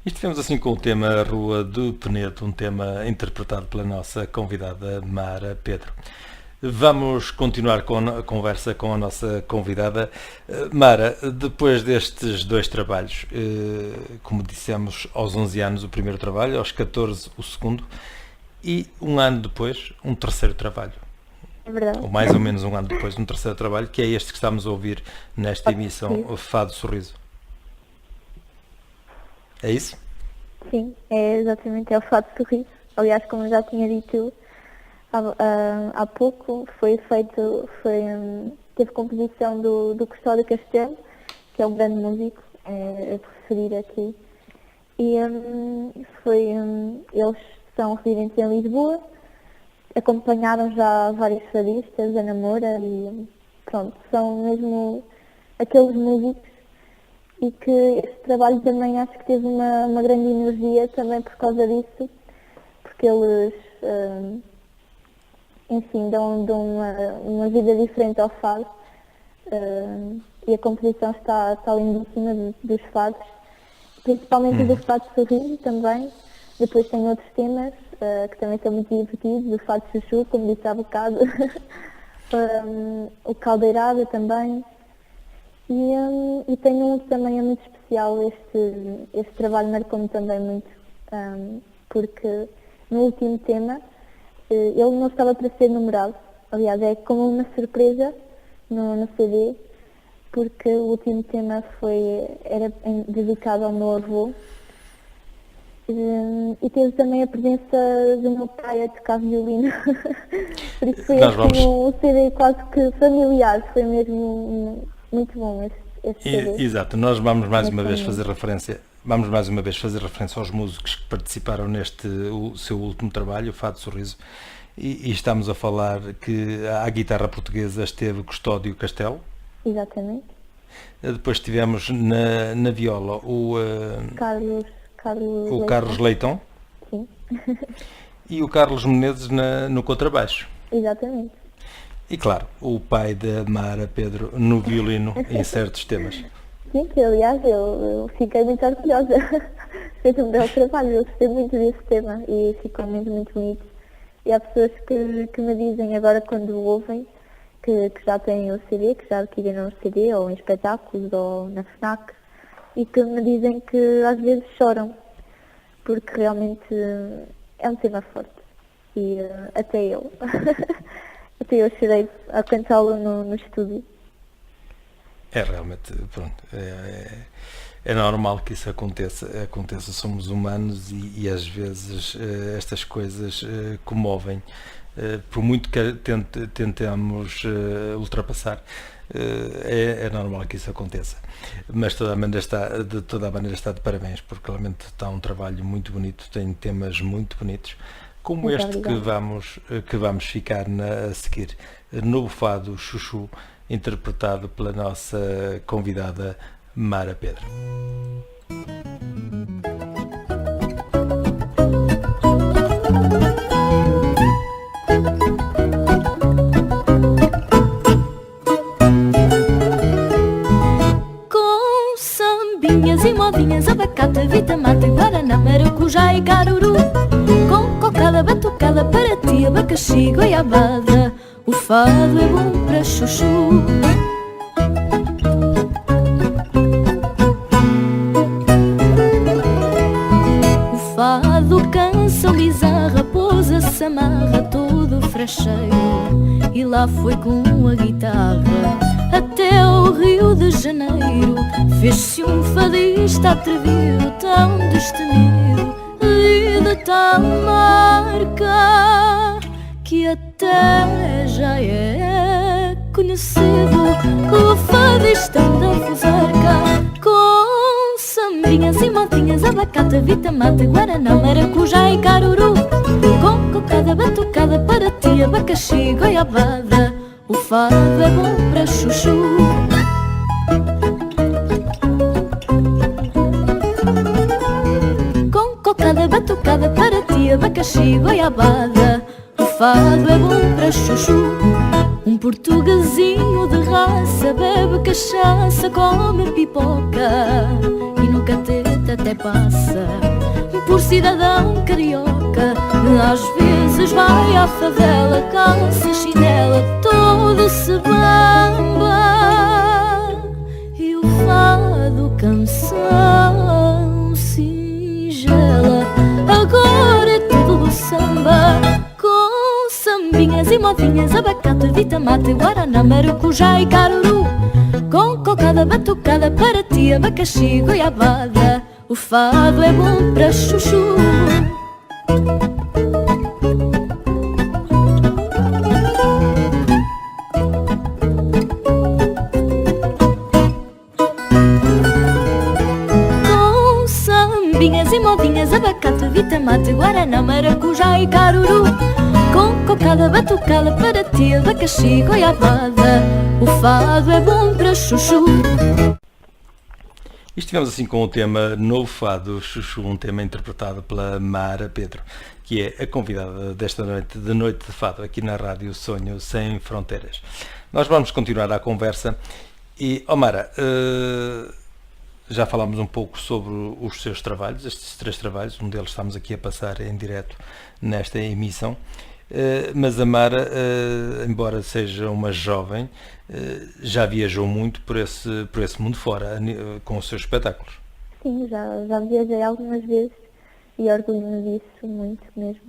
Estivemos assim com o tema Rua de Penedo, um tema interpretado pela nossa convidada Mara Pedro. Vamos continuar com a conversa com a nossa convidada. Mara, depois destes dois trabalhos, como dissemos, aos 11 anos o primeiro trabalho, aos 14 o segundo, e um ano depois um terceiro trabalho. É verdade. Ou mais ou menos um ano depois um terceiro trabalho, que é este que estamos a ouvir nesta emissão, o Fado Sorriso. É isso? Sim, é exatamente, é o Fado Sorriso. Aliás, como eu já tinha dito há pouco, teve composição do Custódio Castelo, que é um grande músico, a preferir aqui. E eles são residentes em Lisboa, acompanharam já vários fadistas, Ana Moura, e pronto, são mesmo aqueles músicos. E que este trabalho também acho que teve uma grande energia também por causa disso, porque eles, enfim, dão uma vida diferente ao fado, e a composição está lindíssima dos fados, principalmente do Fado Sorriso também. Depois tem outros temas que também são muito divertidos, o Fado Chuchu, como disse há bocado, o Caldeirada também. E tem um que também é muito especial, este trabalho marcou-me também muito, porque no último tema ele não estava para ser numerado, aliás é como uma surpresa no CD, porque o último tema era dedicado ao meu avô, e teve também a presença do meu pai a tocar violino, por isso foi assim, um CD quase que familiar, foi mesmo muito bom esse CD. Exato, nós vamos mais uma vez fazer referência aos músicos que participaram neste o seu último trabalho, o Fado Sorriso, e estamos a falar que à guitarra portuguesa esteve Custódio Castelo. Exatamente. Depois tivemos na viola o Carlos Leitão. Sim. E o Carlos Menezes no contrabaixo. Exatamente. E claro, o pai da Mara Pedro no violino em certos temas. Sim, que aliás eu fiquei muito orgulhosa. Fez um belo trabalho, eu gostei muito desse tema e ficou mesmo muito bonito. E há pessoas que me dizem agora quando o ouvem que já têm o CD, que já adquiriram o CD ou em espetáculos ou na FNAC e que me dizem que às vezes choram porque realmente é um tema forte e até eu chorei a cantá-lo no estúdio. É realmente, pronto, é normal que isso aconteça, somos humanos e às vezes estas coisas comovem, por muito que tentemos ultrapassar, é normal que isso aconteça, mas de toda a maneira está de parabéns, porque realmente está um trabalho muito bonito, tem temas muito bonitos, como muito este que vamos ficar a seguir, no Fado Chuchu, interpretado pela nossa convidada Mara Pedro. Com sambinhas e modinhas, abacate, vitamate, guaraná, maracujá e caruru, com cocada, batucada, para ti, abacaxi, goiabada, o fado é bom para chuchu. O fado, canção bizarra, pousa-se, amarra todo fracheiro, e lá foi com a guitarra até o Rio de Janeiro. Fez-se um fadista atrevido, tão destemido e de tal marca que até já é conhecido o fadista da Fusarca. Com sambinhas e modinhas, abacate, vitamate, guaraná, maracujá e caruru, com cocada, batucada, para ti, abacaxi, goiabada, o fado é bom para chuchu. Com cocada, batucada, para ti, abacaxi, goiabada, o fado é bom para chuchu. Um portuguesinho de raça bebe cachaça, come pipoca e nunca teta até passa por cidadão carioca. Às vezes vai à favela, calça, chinela, todo se bamba, e o fado, canção singela, agora é tudo do samba. Com sambinhas e modinhas, abacate, vitamate, guaraná, maracujá e caruru, com cocada, batucada, para ti, abacaxi, goiabada, o fado é bom para chuchu. Com sambinhas e modinhas, abacate, vitamate, guaraná, maracujá e caruru, com cocada, batucada, para ti, abacaxi, goiabada, o fado é bom para chuchu. E estivemos assim com o tema Novo Fado Chuchu, um tema interpretado pela Mara Pedro, que é a convidada desta noite de fado, aqui na Rádio Sonho Sem Fronteiras. Nós vamos continuar a conversa e, Mara, já falámos um pouco sobre os seus trabalhos, estes 3 trabalhos, um deles estamos aqui a passar em direto nesta emissão, mas a Mara, embora seja uma jovem, já viajou muito por esse mundo fora, com os seus espetáculos. Sim, já viajei algumas vezes e orgulho-me disso muito mesmo.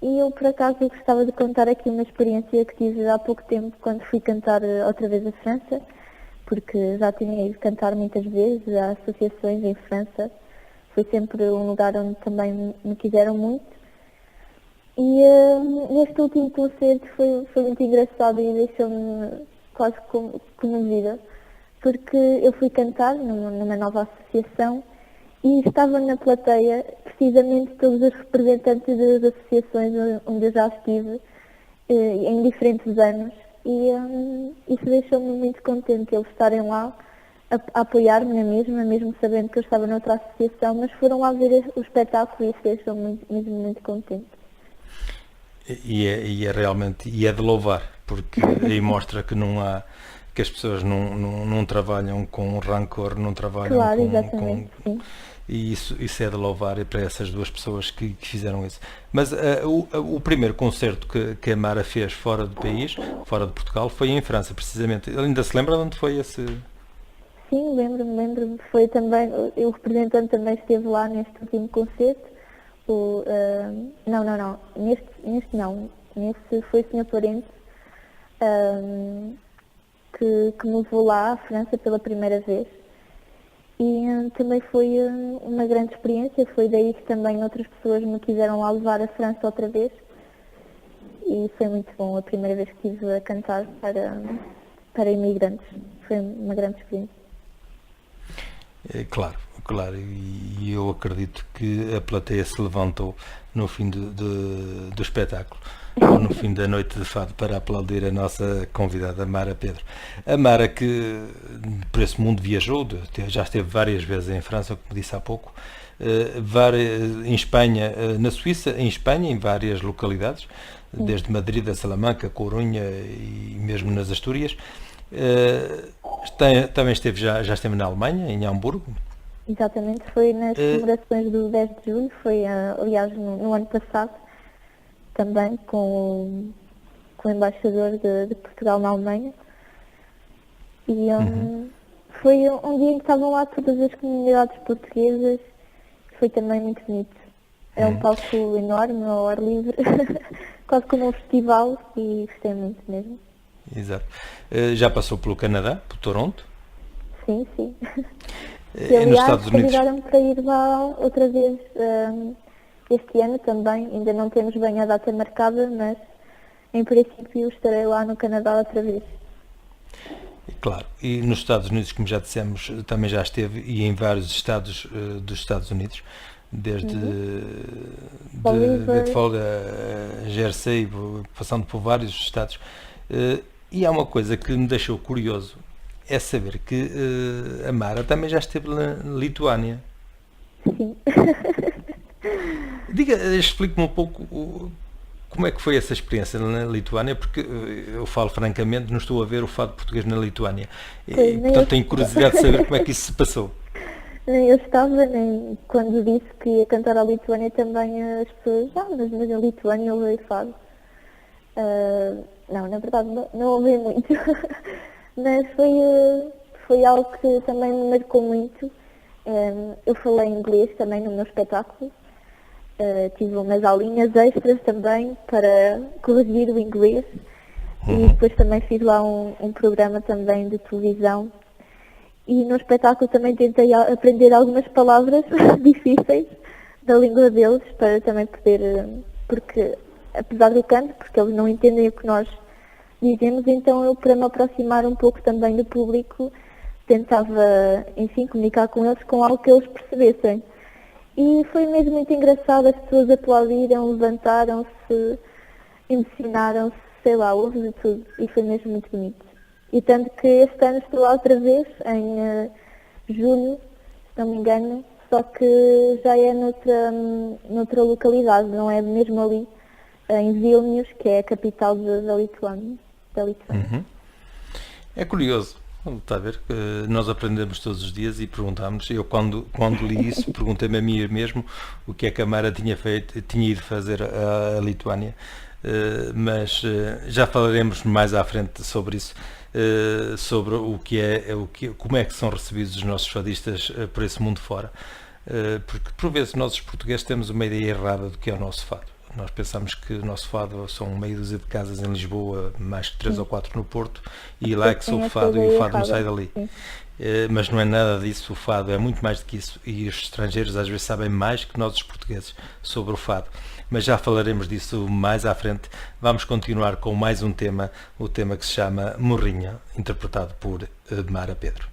E eu, por acaso, gostava de contar aqui uma experiência que tive há pouco tempo, quando fui cantar outra vez a França, porque já tinha ido cantar muitas vezes a associações em França. Foi sempre um lugar onde também me quiseram muito. E neste último concerto foi muito engraçado e deixou-me quase comovida, porque eu fui cantar numa nova associação e estava na plateia precisamente todos os representantes das associações onde eu já estive em diferentes anos, e isso deixou-me muito contente, eles estarem lá a apoiar-me na mesma, mesmo sabendo que eu estava noutra associação, mas foram lá ver o espetáculo e isso deixou-me mesmo muito contente. E é realmente, e é de louvar, porque aí mostra que não há, que as pessoas não trabalham com rancor, não trabalham Claro, com exatamente, sim. e isso é de louvar, e para essas 2 pessoas que fizeram isso. Mas o primeiro concerto que a Mara fez fora do país, fora de Portugal, foi em França, precisamente. Ele ainda se lembra de onde foi esse? Sim, lembro-me. Foi também, o representante também esteve lá neste último concerto. Não, neste não. Nesse foi o Sr. Parente, que me levou lá à França pela primeira vez. E também foi uma grande experiência, foi daí que também outras pessoas me quiseram lá levar à França outra vez. E foi muito bom, a primeira vez que estive a cantar para imigrantes. Foi uma grande experiência. Claro, e eu acredito que a plateia se levantou no fim do espetáculo, ou no fim da noite de fado, para aplaudir a nossa convidada Mara Pedro. A Mara, que por esse mundo viajou, já esteve várias vezes em França, como disse há pouco, em Espanha, na Suíça, em Espanha, em várias localidades, desde Madrid a Salamanca, Corunha e mesmo nas Astúrias. Também já esteve na Alemanha, em Hamburgo. Exatamente, foi nas comemorações do 10 de julho, foi aliás no ano passado, também com o embaixador de Portugal na Alemanha. E foi um dia em que estavam lá todas as comunidades portuguesas, foi também muito bonito. É um palco enorme, ao ar livre, quase como um festival, e gostei muito mesmo. Exato. Já passou pelo Canadá, por Toronto? Sim. E nos Estados Unidos? Convidaram-me para ir lá outra vez este ano também. Ainda não temos bem a data marcada, mas em princípio estarei lá no Canadá outra vez. Claro. E nos Estados Unidos, como já dissemos, também já esteve, e em vários estados dos Estados Unidos, desde Bedford a Jersey, passando por vários estados. E há uma coisa que me deixou curioso, é saber que a Mara também já esteve na Lituânia. Sim. Explique-me um pouco como é que foi essa experiência na Lituânia, porque eu falo francamente, não estou a ver o fado português na Lituânia. E, portanto, tenho curiosidade de saber como é que isso se passou. Eu estava, quando disse que ia cantar a Lituânia também, as pessoas, mas a Lituânia eu ouvi fado. Não, na verdade não ouvi muito, mas foi algo que também me marcou muito. Eu falei inglês também no meu espetáculo, tive umas aulinhas extras também para corrigir o inglês, e depois também fiz lá um programa também de televisão, e no espetáculo também tentei aprender algumas palavras difíceis da língua deles, para também poder, porque apesar do canto, porque eles não entendem o que nós dizemos, então eu, para me aproximar um pouco também do público, tentava, enfim, comunicar com eles com algo que eles percebessem. E foi mesmo muito engraçado, as pessoas aplaudiram, levantaram-se, emocionaram-se, sei lá, houve de tudo, e foi mesmo muito bonito. E tanto que este ano estou lá outra vez, em julho, se não me engano, só que já é noutra localidade, não é mesmo ali, em Vilnius, que é a capital da Lituânia. É curioso, Está a ver? Nós aprendemos todos os dias e perguntámos. Eu quando li isso perguntei-me a mim mesmo o que é que a Mara tinha ido fazer à Lituânia, mas já falaremos mais à frente sobre isso, sobre como é que são recebidos os nossos fadistas por esse mundo fora, porque por vezes nós os portugueses temos uma ideia errada do que é o nosso fado. Nós pensamos que o nosso fado são meia dúzia de casas em Lisboa, mais que 3 ou 4 no Porto, e lá é que sou o fado e o fado não sai dali. Mas não é nada disso, o fado é muito mais do que isso, e os estrangeiros às vezes sabem mais que nós os portugueses sobre o fado. Mas já falaremos disso mais à frente. Vamos continuar com mais um tema, o tema que se chama Morrinha, interpretado por Mara Pedro.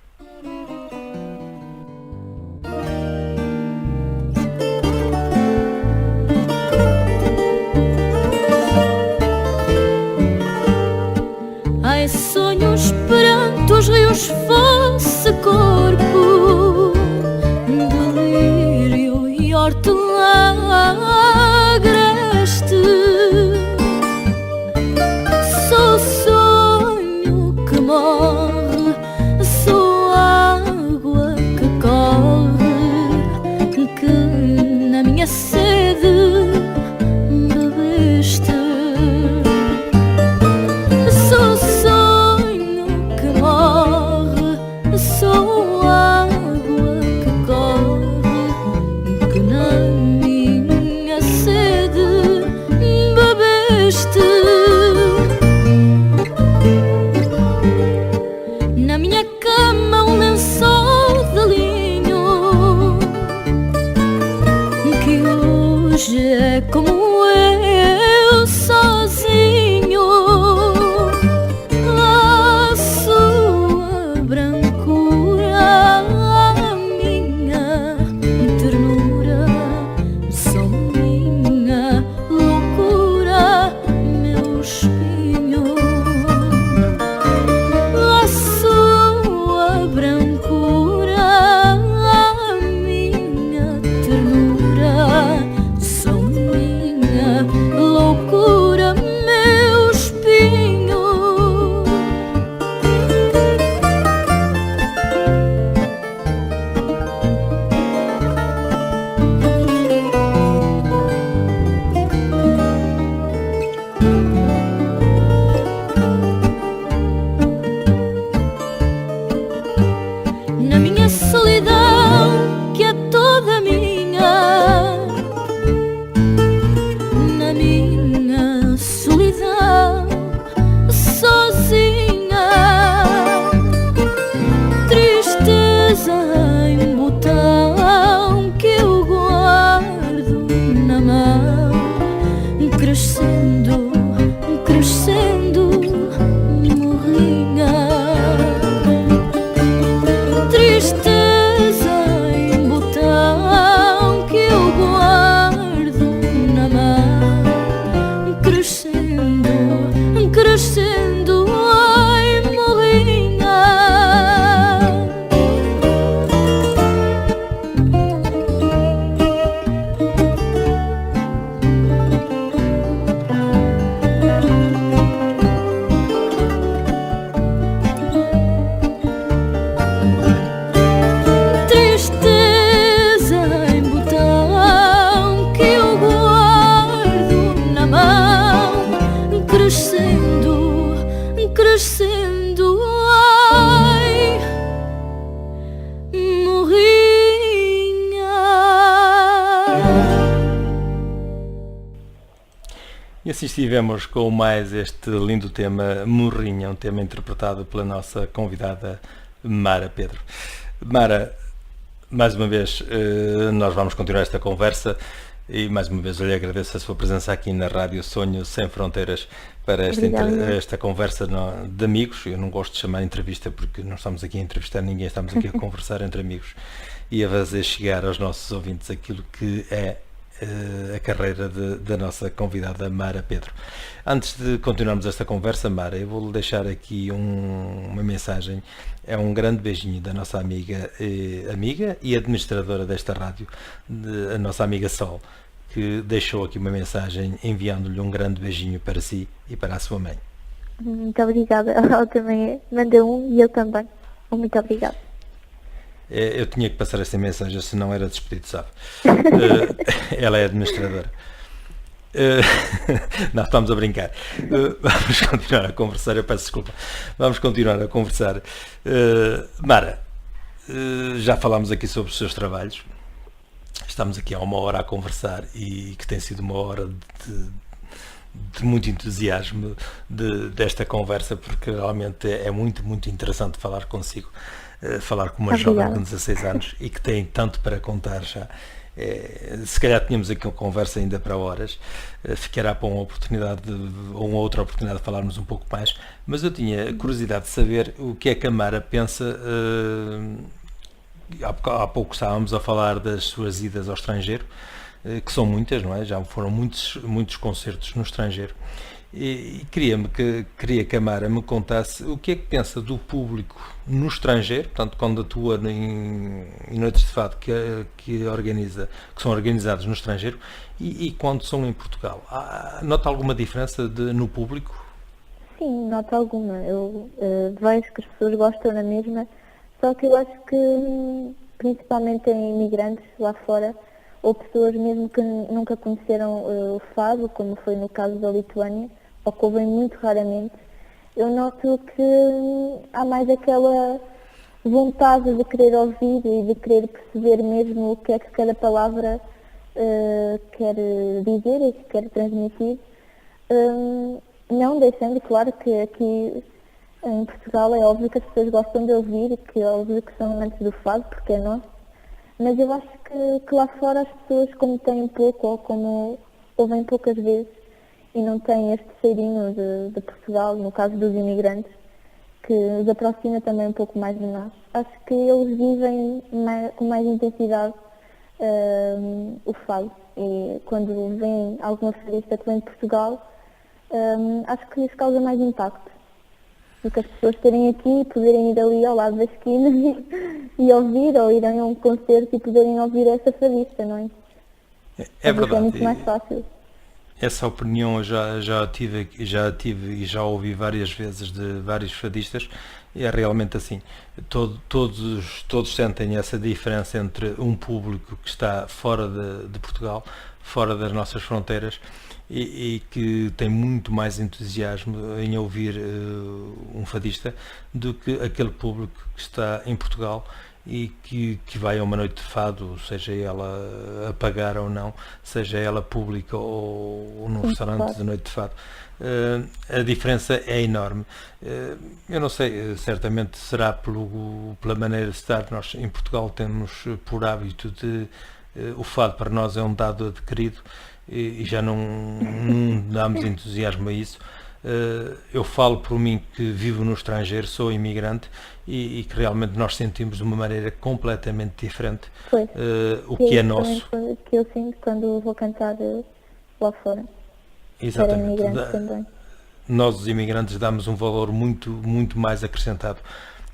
Ai, sonhos perante os rios, fosse corpo, delírio e hortelã agreste. Sou sonho que morre, sou água que corre, que na minha sede bebeste. Sou sonho que morre, sou água que corre, que na minha sede bebeste. Na minha cama um lençol de linho, que hoje é como eu sozinho. A sua brancura, a minha ternura, só minha loucura, meu espinho. A sua brancura, a minha ternura, só minha loucura, meu espinho. Na minha solidão, que é toda minha, na minha solidão, sozinha, tristeza em botão que eu guardo na mão, crescendo, crescendo, morrinha. Tristeza em botão que eu guardo na mão, crescendo, crescendo, ai, morrinha. Tristeza em botão que eu guardo na mão, crescendo, crescendo, ai, morrinha. E assim estivemos com mais este lindo tema Morrinha, um tema interpretado pela nossa convidada Mara Pedro. Mara, mais uma vez nós vamos continuar esta conversa e mais uma vez eu lhe agradeço a sua presença aqui na Rádio Sonho Sem Fronteiras para esta conversa de amigos. Eu não gosto de chamar entrevista porque não estamos aqui a entrevistar ninguém, estamos aqui a conversar entre amigos e a fazer chegar aos nossos ouvintes aquilo que é a carreira da nossa convidada Mara Pedro. Antes de continuarmos esta conversa, Mara, eu vou-lhe deixar aqui uma mensagem. É um grande beijinho da nossa amiga e administradora desta rádio, a nossa amiga Sol, que deixou aqui uma mensagem enviando-lhe um grande beijinho para si e para a sua mãe. Muito obrigada. Ela também mandou um e eu também. Muito obrigada. Eu tinha que passar esta mensagem, senão era despedido, sabe? Ela é administradora. Não, estamos a brincar. Vamos continuar a conversar. Eu peço desculpa. Vamos continuar a conversar. Mara, já falámos aqui sobre os seus trabalhos. Estamos aqui há uma hora a conversar e que tem sido uma hora de muito entusiasmo desta conversa, porque realmente é muito, muito interessante falar consigo, falar com uma jovem com 16 anos e que tem tanto para contar já. Se calhar tínhamos aqui uma conversa ainda para horas, ficará para uma oportunidade ou uma outra oportunidade de falarmos um pouco mais, mas eu tinha curiosidade de saber o que é que a Mara pensa. Há pouco estávamos a falar das suas idas ao estrangeiro, que são muitas, não é? Já foram muitos concertos no estrangeiro. E queria que a Mara me contasse o que é que pensa do público no estrangeiro, portanto, quando atua em noites de fado que são organizadas no estrangeiro e quando são em Portugal. Nota alguma diferença no público? Sim, nota alguma. Eu vejo que as pessoas gostam da mesma, só que eu acho que principalmente em imigrantes lá fora, ou pessoas mesmo que nunca conheceram o fado, como foi no caso da Lituânia, ou que ouvem muito raramente, eu noto que há mais aquela vontade de querer ouvir e de querer perceber mesmo o que é que cada palavra quer dizer e que quer transmitir, não deixando claro que aqui em Portugal é óbvio que as pessoas gostam de ouvir e que é óbvio que são amantes do fado, porque é nosso, mas eu acho que lá fora as pessoas, como têm pouco ou como ouvem poucas vezes, e não têm este cheirinho de Portugal, no caso dos imigrantes, que os aproxima também um pouco mais de nós. Acho que eles vivem com mais intensidade o fado. E quando vem alguma fadista que vem de Portugal, acho que isso causa mais impacto do que as pessoas terem aqui e poderem ir ali ao lado da esquina e ouvir, ou irem a um concerto e poderem ouvir essa fadista, não é? É verdade. É muito mais fácil. Essa opinião eu já tive e já ouvi várias vezes de vários fadistas, e é realmente assim. Todos sentem essa diferença entre um público que está fora de Portugal, fora das nossas fronteiras, e que tem muito mais entusiasmo em ouvir um fadista do que aquele público que está em Portugal e que vai a uma noite de fado, seja ela a pagar ou não, seja ela pública ou num restaurante de noite de fado. A diferença é enorme. Eu não sei, certamente será pela maneira de estar. Nós em Portugal temos por hábito o fado para nós é um dado adquirido e já não damos entusiasmo a isso. Eu falo por mim que vivo no estrangeiro, sou imigrante e que realmente nós sentimos de uma maneira completamente diferente o que é nosso. Que eu sinto quando vou cantar lá fora. Exatamente. Para imigrantes também. Nós, os imigrantes, damos um valor muito, muito mais acrescentado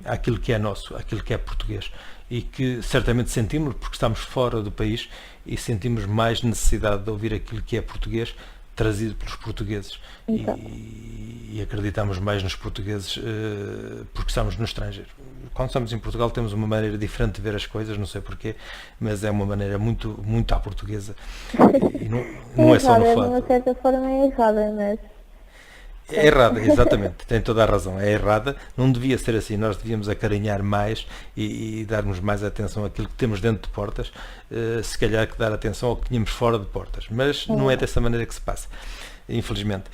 àquilo que é nosso, àquilo que é português, e que certamente sentimos porque estamos fora do país e sentimos mais necessidade de ouvir aquilo que é português trazido pelos portugueses e acreditamos mais nos portugueses porque estamos no estrangeiro. Quando estamos em Portugal temos uma maneira diferente de ver as coisas, não sei porquê, mas é uma maneira muito, muito à portuguesa e não é só no fado. De uma certa forma é errada, mas... É errada, exatamente, tem toda a razão, é errada, não devia ser assim, nós devíamos acarinhar mais e darmos mais atenção àquilo que temos dentro de portas, se calhar que dar atenção ao que tínhamos fora de portas, mas não é dessa maneira que se passa, infelizmente.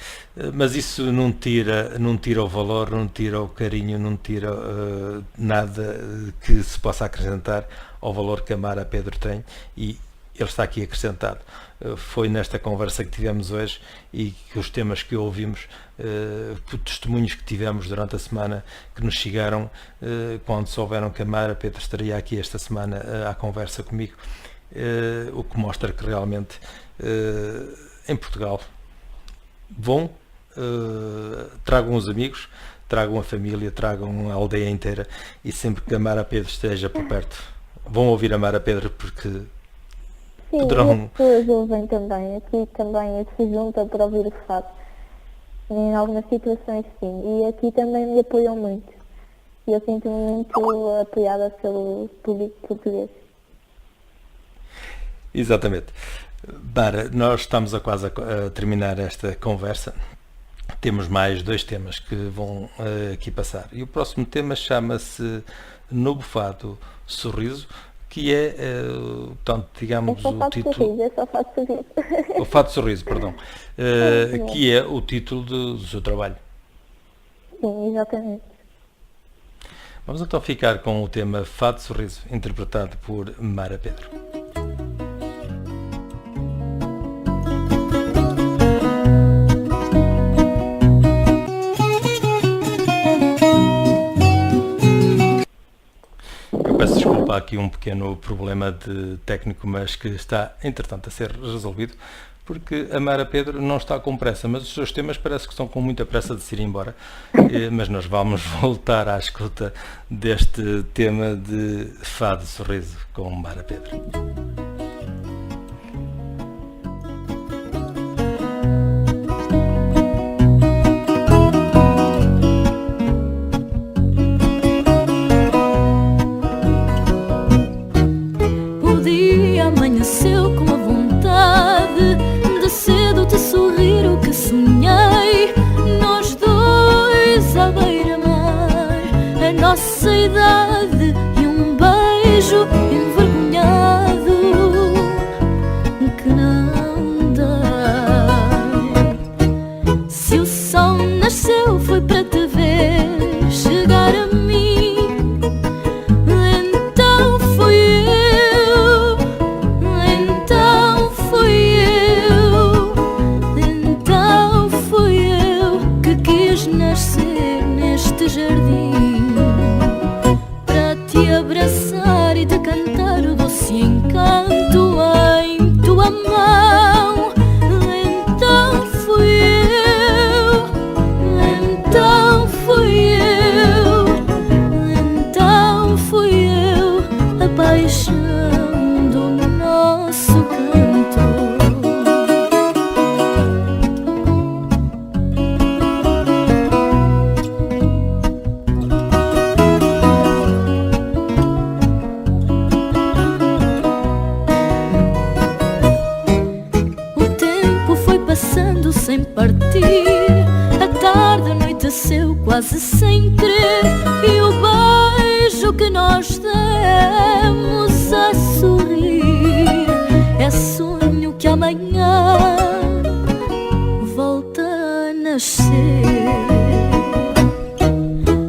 Mas isso não tira o valor, não tira o carinho, não tira nada que se possa acrescentar ao valor que a Mara Pedro tem, e ele está aqui acrescentado. Foi nesta conversa que tivemos hoje e que os temas que ouvimos, os testemunhos que tivemos durante a semana que nos chegaram quando souberam que a Mara Pedro estaria aqui esta semana à conversa comigo, o que mostra que realmente em Portugal vão, tragam os amigos, tragam a família, tragam a aldeia inteira, e sempre que a Mara Pedro esteja por perto vão ouvir a Mara Pedro, porque sim, poderão... as pessoas ouvem também, aqui também se juntam para ouvir o fado, em algumas situações sim, e aqui também me apoiam muito, e eu sinto-me muito apoiada pelo público português. Exatamente. Mara, nós estamos quase a terminar esta conversa. Temos mais 2 temas que vão aqui passar. E o próximo tema chama-se No Fado Sorriso, que é, portanto, digamos, o título... É só Fado Sorriso. O Fado Sorriso, perdão. Que é o título do seu trabalho. Sim, exatamente. Vamos então ficar com o tema Fado Sorriso, interpretado por Mara Pedro. Peço desculpa, há aqui um pequeno problema de técnico, mas que está, entretanto, a ser resolvido, porque a Mara Pedro não está com pressa, mas os seus temas parece que estão com muita pressa de se ir embora. Mas nós vamos voltar à escuta deste tema de Fado Sorriso com Mara Pedro. Nossa idade e um beijo envergonhado que não dá. Se o sol nasceu foi para te ver chegar a mim, então fui eu, então fui eu, então fui eu que quis nascer neste jardim. Te abraçar e te cantar o doce encanto em tua mão. Então fui eu, então fui eu, então fui eu, a paixão do nosso canto. Sem partir, a tarde anoiteceu quase sem querer, e o beijo que nós demos a sorrir é sonho que amanhã volta a nascer.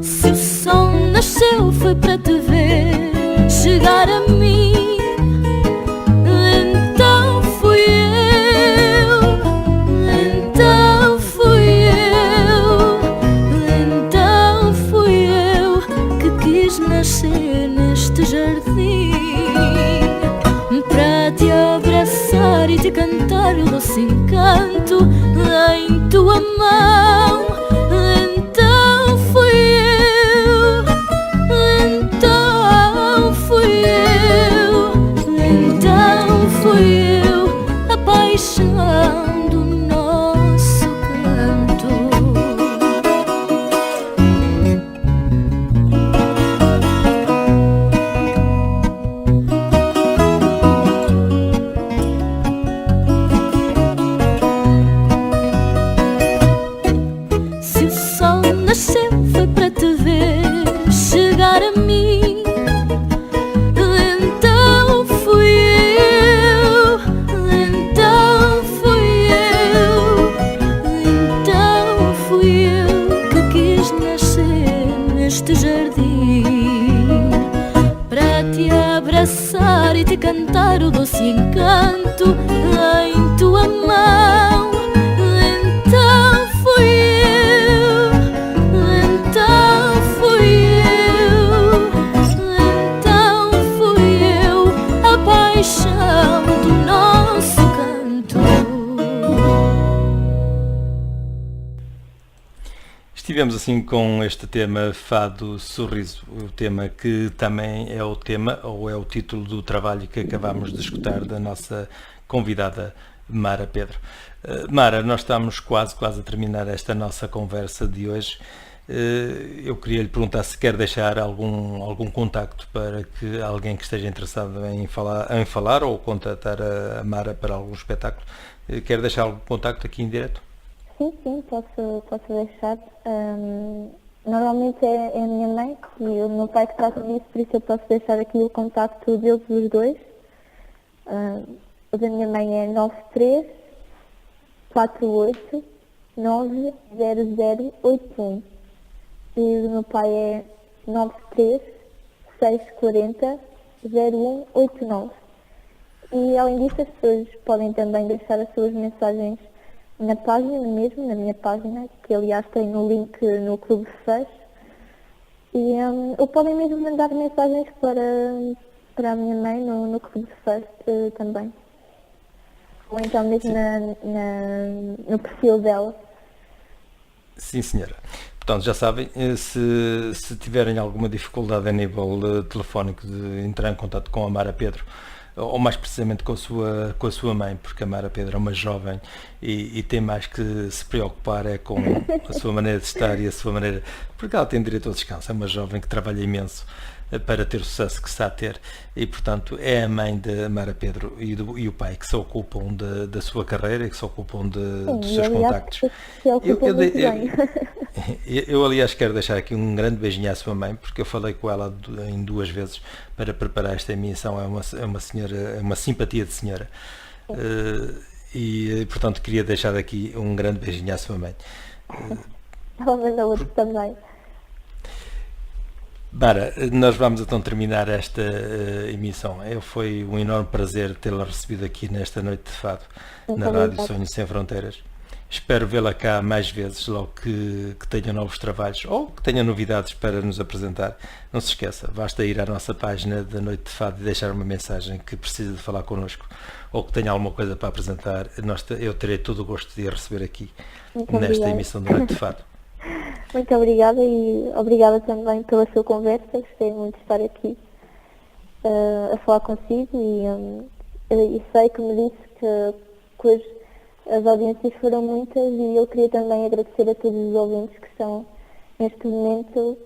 Se o sol nasceu foi para te ver chegar a mim, então fui eu, então fui eu, então fui eu que quis nascer neste jardim para te abraçar e te cantar o doce encanto em tua mão. Então fui eu, então fui eu, então fui eu, a paixão do nosso canto. Se o sol nasceu foi para te ver chegar a mim, então fui eu, então fui eu, então fui eu que quis nascer neste jardim para te abraçar e te cantar o doce encanto em tua mão. Então fui eu, então fui eu, então fui eu, a paixão do nosso canto. Estivemos assim com este tema Fado Sorriso, o tema que também é o tema, ou é o título do trabalho que acabámos de escutar da nossa convidada Mara Pedro. Mara, nós estamos quase a terminar esta nossa conversa de hoje Eu queria lhe perguntar se quer deixar algum contacto para que alguém que esteja interessado em falar ou contratar a Mara para algum espetáculo, quer deixar algum contacto aqui em direto? Sim, posso deixar. Normalmente é a minha mãe e o meu pai que trata disso, por isso eu posso deixar aqui o contacto deles, os dois. O da minha mãe é 93 48 90081 e o do meu pai é 93 640 0189. E além disso, as pessoas podem também deixar as suas mensagens na página mesmo, na minha página, que aliás tem o link no Clube de Fãs. Ou podem mesmo mandar mensagens para a minha mãe no Clube de Fãs também. Ou então mesmo no perfil dela. Sim, senhora. Portanto, já sabem, se tiverem alguma dificuldade a nível telefónico de entrar em contato com a Mara Pedro, ou mais precisamente com a sua mãe, porque a Mara Pedro é uma jovem e tem mais que se preocupar é com a sua maneira de estar e a sua maneira, porque ela tem direito ao descanso, é uma jovem que trabalha imenso para ter o sucesso que está a ter e, portanto, é a mãe da Mara Pedro e o pai que se ocupam da sua carreira e que se ocupam dos seus contactos. Eu, aliás, quero deixar aqui um grande beijinho à sua mãe, porque eu falei com ela em 2 vezes para preparar esta emissão. É uma senhora, é uma simpatia de senhora. Portanto, queria deixar aqui um grande beijinho à sua mãe. Ela manda outro também. Mara, nós vamos então terminar esta emissão. Foi um enorme prazer tê-la recebido aqui nesta noite de fado, na Rádio Sonhos Sem Fronteiras. Espero vê-la cá mais vezes, logo que tenha novos trabalhos ou que tenha novidades para nos apresentar. Não se esqueça, basta ir à nossa página da Noite de Fado e deixar uma mensagem que precisa de falar connosco ou que tenha alguma coisa para apresentar. Eu terei todo o gosto de a receber aqui nesta emissão da Noite de Fado. Muito obrigada e obrigada também pela sua conversa. Gostei muito de estar aqui a falar consigo e sei que me disse que hoje as audiências foram muitas e eu queria também agradecer a todos os ouvintes que estão neste momento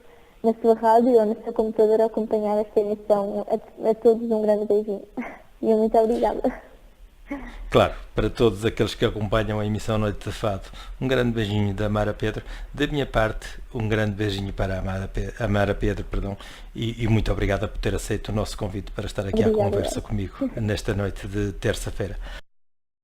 na sua rádio ou no seu computador a acompanhar esta emissão. A todos um grande beijinho e muito obrigada. Claro, para todos aqueles que acompanham a emissão Noite de Fado, um grande beijinho da Mara Pedro. Da minha parte, um grande beijinho para a Mara Pedro, e muito obrigada por ter aceito o nosso convite para estar aqui à conversa comigo nesta noite de terça-feira.